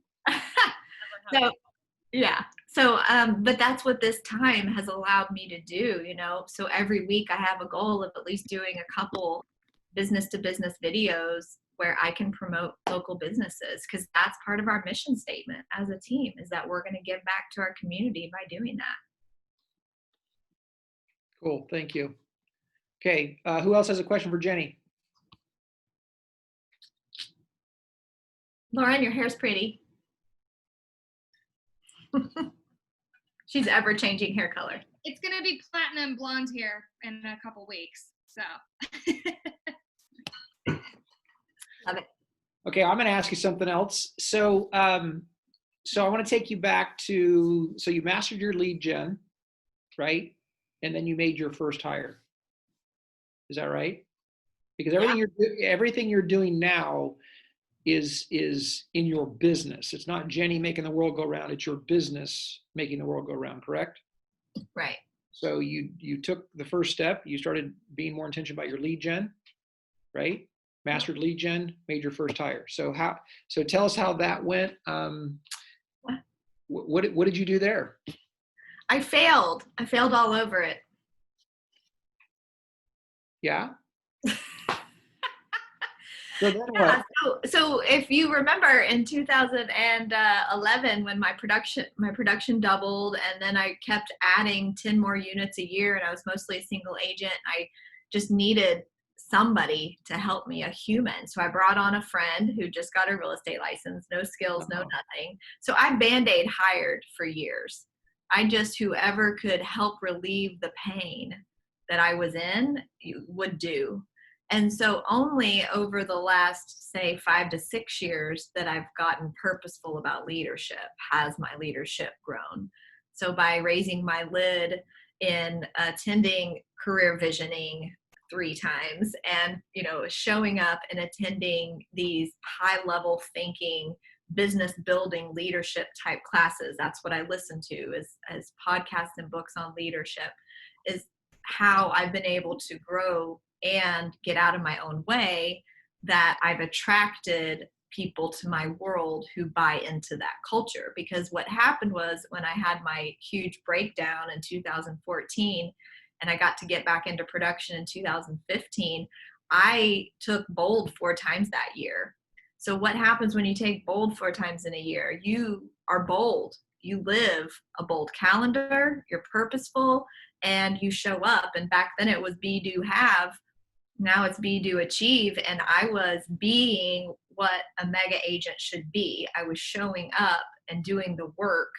So, but that's what this time has allowed me to do, you know. So every week I have a goal of at least doing a couple business to business videos where I can promote local businesses, because that's part of our mission statement as a team, is that we're going to give back to our community by doing that. Cool, thank you. Okay, who else has a question for Jennie? Lauren, your hair's pretty. She's ever changing hair color. It's gonna be platinum blonde hair in a couple weeks. So. Love it. Okay, I'm going to ask you something else. So, so I want to take you back to, so you mastered your lead gen, right? And then you made your first hire. Is that right? Because everything you're doing now is in your business. It's not Jennie making the world go round. It's your business making the world go round. Correct? Right. So you took the first step. You started being more intentional about your lead gen, right? Mastered lead gen, made your first hire. So tell us how that went. What did you do there? I failed all over it. Yeah. So then Yeah, what? so if you remember in 2011, when my production doubled, and then I kept adding 10 more units a year, and I was mostly a single agent, I just needed somebody to help me, a human. So I brought on a friend who just got a real estate license, no skills, no nothing. So I Band-Aid hired for years. I just, whoever could help relieve the pain that I was in would do. And so only over the last, say, 5 to 6 years that I've gotten purposeful about leadership has my leadership grown. So by raising my lid in attending career visioning 3 times, and, you know, showing up and attending these high level thinking, business building, leadership type classes, that's what I listen to as podcasts and books on leadership, is how I've been able to grow and get out of my own way, that I've attracted people to my world who buy into that culture. Because what happened was, when I had my huge breakdown in 2014 and I got to get back into production in 2015, I took bold 4 times that year. So what happens when you take bold 4 times in a year? You are bold. You live a bold calendar, you're purposeful, and you show up. And back then it was be, do, have. Now it's be, do, achieve. And I was being what a mega agent should be. I was showing up and doing the work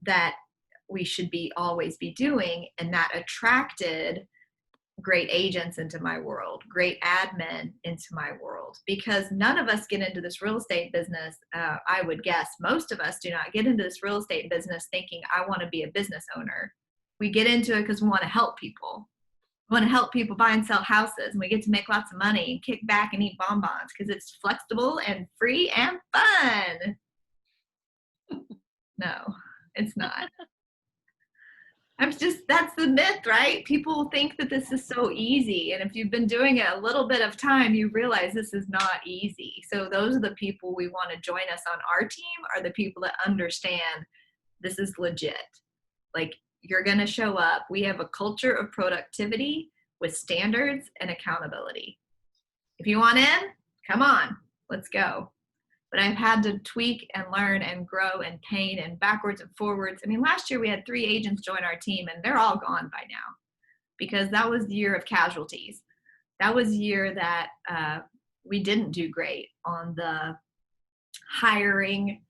that we should always be doing. And that attracted great agents into my world, great admin into my world, because none of us get into this real estate business. I would guess most of us do not get into this real estate business thinking, I want to be a business owner. We get into it because we want to help people. We want to help people buy and sell houses, and we get to make lots of money and kick back and eat bonbons because it's flexible and free and fun. No, it's not. That's the myth, right? People think that this is so easy. And if you've been doing it a little bit of time, you realize this is not easy. So those are the people we want to join us on our team, are the people that understand this is legit. Like, you're going to show up. We have a culture of productivity with standards and accountability. If you want in, come on, let's go. But I've had to tweak and learn and grow and pain and backwards and forwards. I mean, last year we had 3 agents join our team, and they're all gone by now, because that was the year of casualties. That was the year that we didn't do great on the hiring,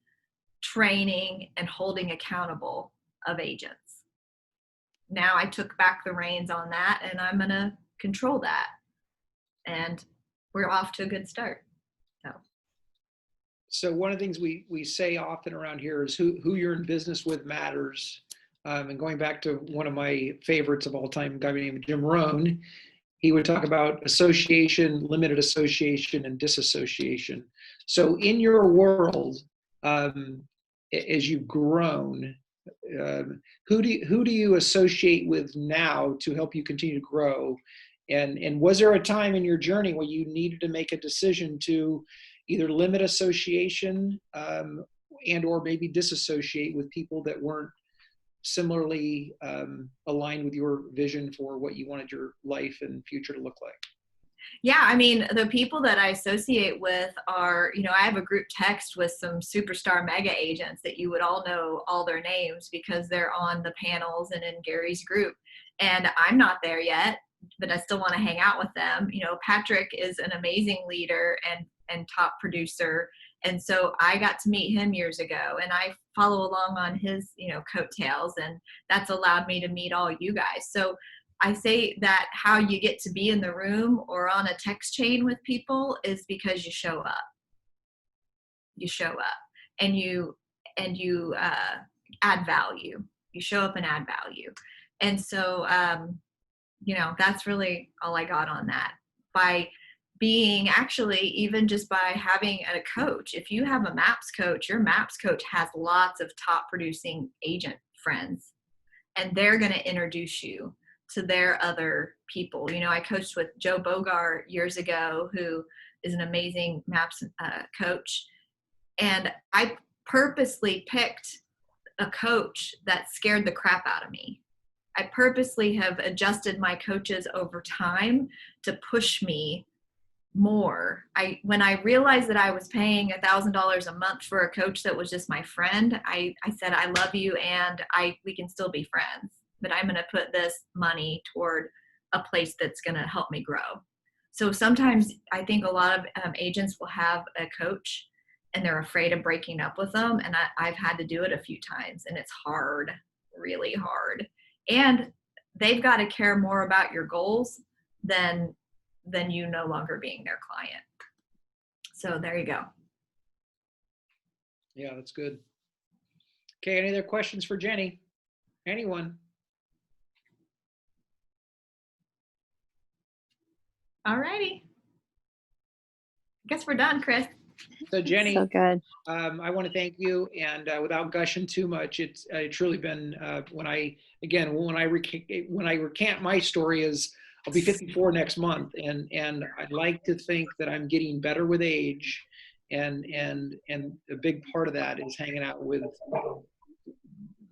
training, and holding accountable of agents. Now I took back the reins on that, and I'm going to control that. And we're off to a good start. So one of the things we say often around here is who you're in business with matters. And going back to one of my favorites of all time, a guy named Jim Rohn, he would talk about association, limited association, and disassociation. So in your world, as you've grown, who do you associate with now to help you continue to grow? And was there a time in your journey where you needed to make a decision to either limit association and or maybe disassociate with people that weren't similarly aligned with your vision for what you wanted your life and future to look like? Yeah, I mean, the people that I associate with are, I have a group text with some superstar mega agents that you would all know all their names because they're on the panels and in Gary's group. And I'm not there yet, but I still want to hang out with them. Patrick is an amazing leader and top producer. And so I got to meet him years ago, and I follow along on his, coattails, and that's allowed me to meet all you guys. So I say that how you get to be in the room or on a text chain with people is because you show up. You show up and you add value. You show up and add value. And so, that's really all I got on that. By being actually, even just by having a coach, if you have a MAPS coach, your MAPS coach has lots of top producing agent friends, and they're going to introduce you to their other people. I coached with Joe Bogart years ago, who is an amazing MAPS coach. And I purposely picked a coach that scared the crap out of me. I purposely have adjusted my coaches over time to push me more. When I realized that I was paying $1,000 a month for a coach that was just my friend, I said, I love you and we can still be friends, but I'm going to put this money toward a place that's going to help me grow. So sometimes I think a lot of agents will have a coach and they're afraid of breaking up with them. And I've had to do it a few times, and it's hard, really hard. And they've got to care more about your goals than you no longer being their client. So there you go. Yeah, that's good. Okay, any other questions for Jennie? Anyone? All righty. I guess we're done, Chris. So Jennie, So good. I want to thank you, and without gushing too much, it's truly been when I recant my story, I'll be 54 next month, and I'd like to think that I'm getting better with age, and a big part of that is hanging out with,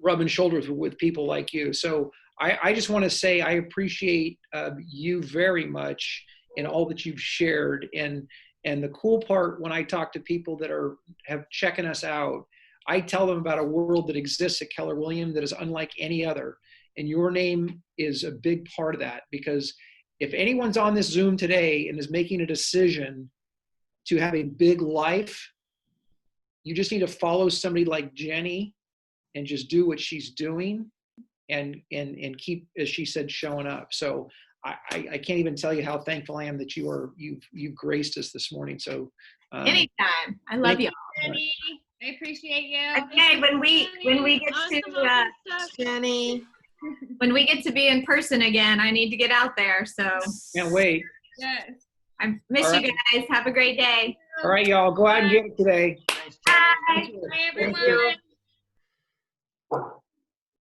rubbing shoulders with people like you. So I just want to say I appreciate you very much in all that you've shared, and the cool part when I talk to people that have checking us out, I tell them about a world that exists at Keller Williams that is unlike any other. And your name is a big part of that, because if anyone's on this Zoom today and is making a decision to have a big life, you just need to follow somebody like Jennie and just do what she's doing and keep, as she said, showing up. So I can't even tell you how thankful I am that you've graced us this morning. So anytime. I love you. Jennie, I appreciate you. Okay, when we get to Jennie, when we get to be in person again, I need to get out there. So can't wait. Yes. I miss All you right. guys. Have a great day. All right, y'all, go out and get it today. Bye. Bye, everyone.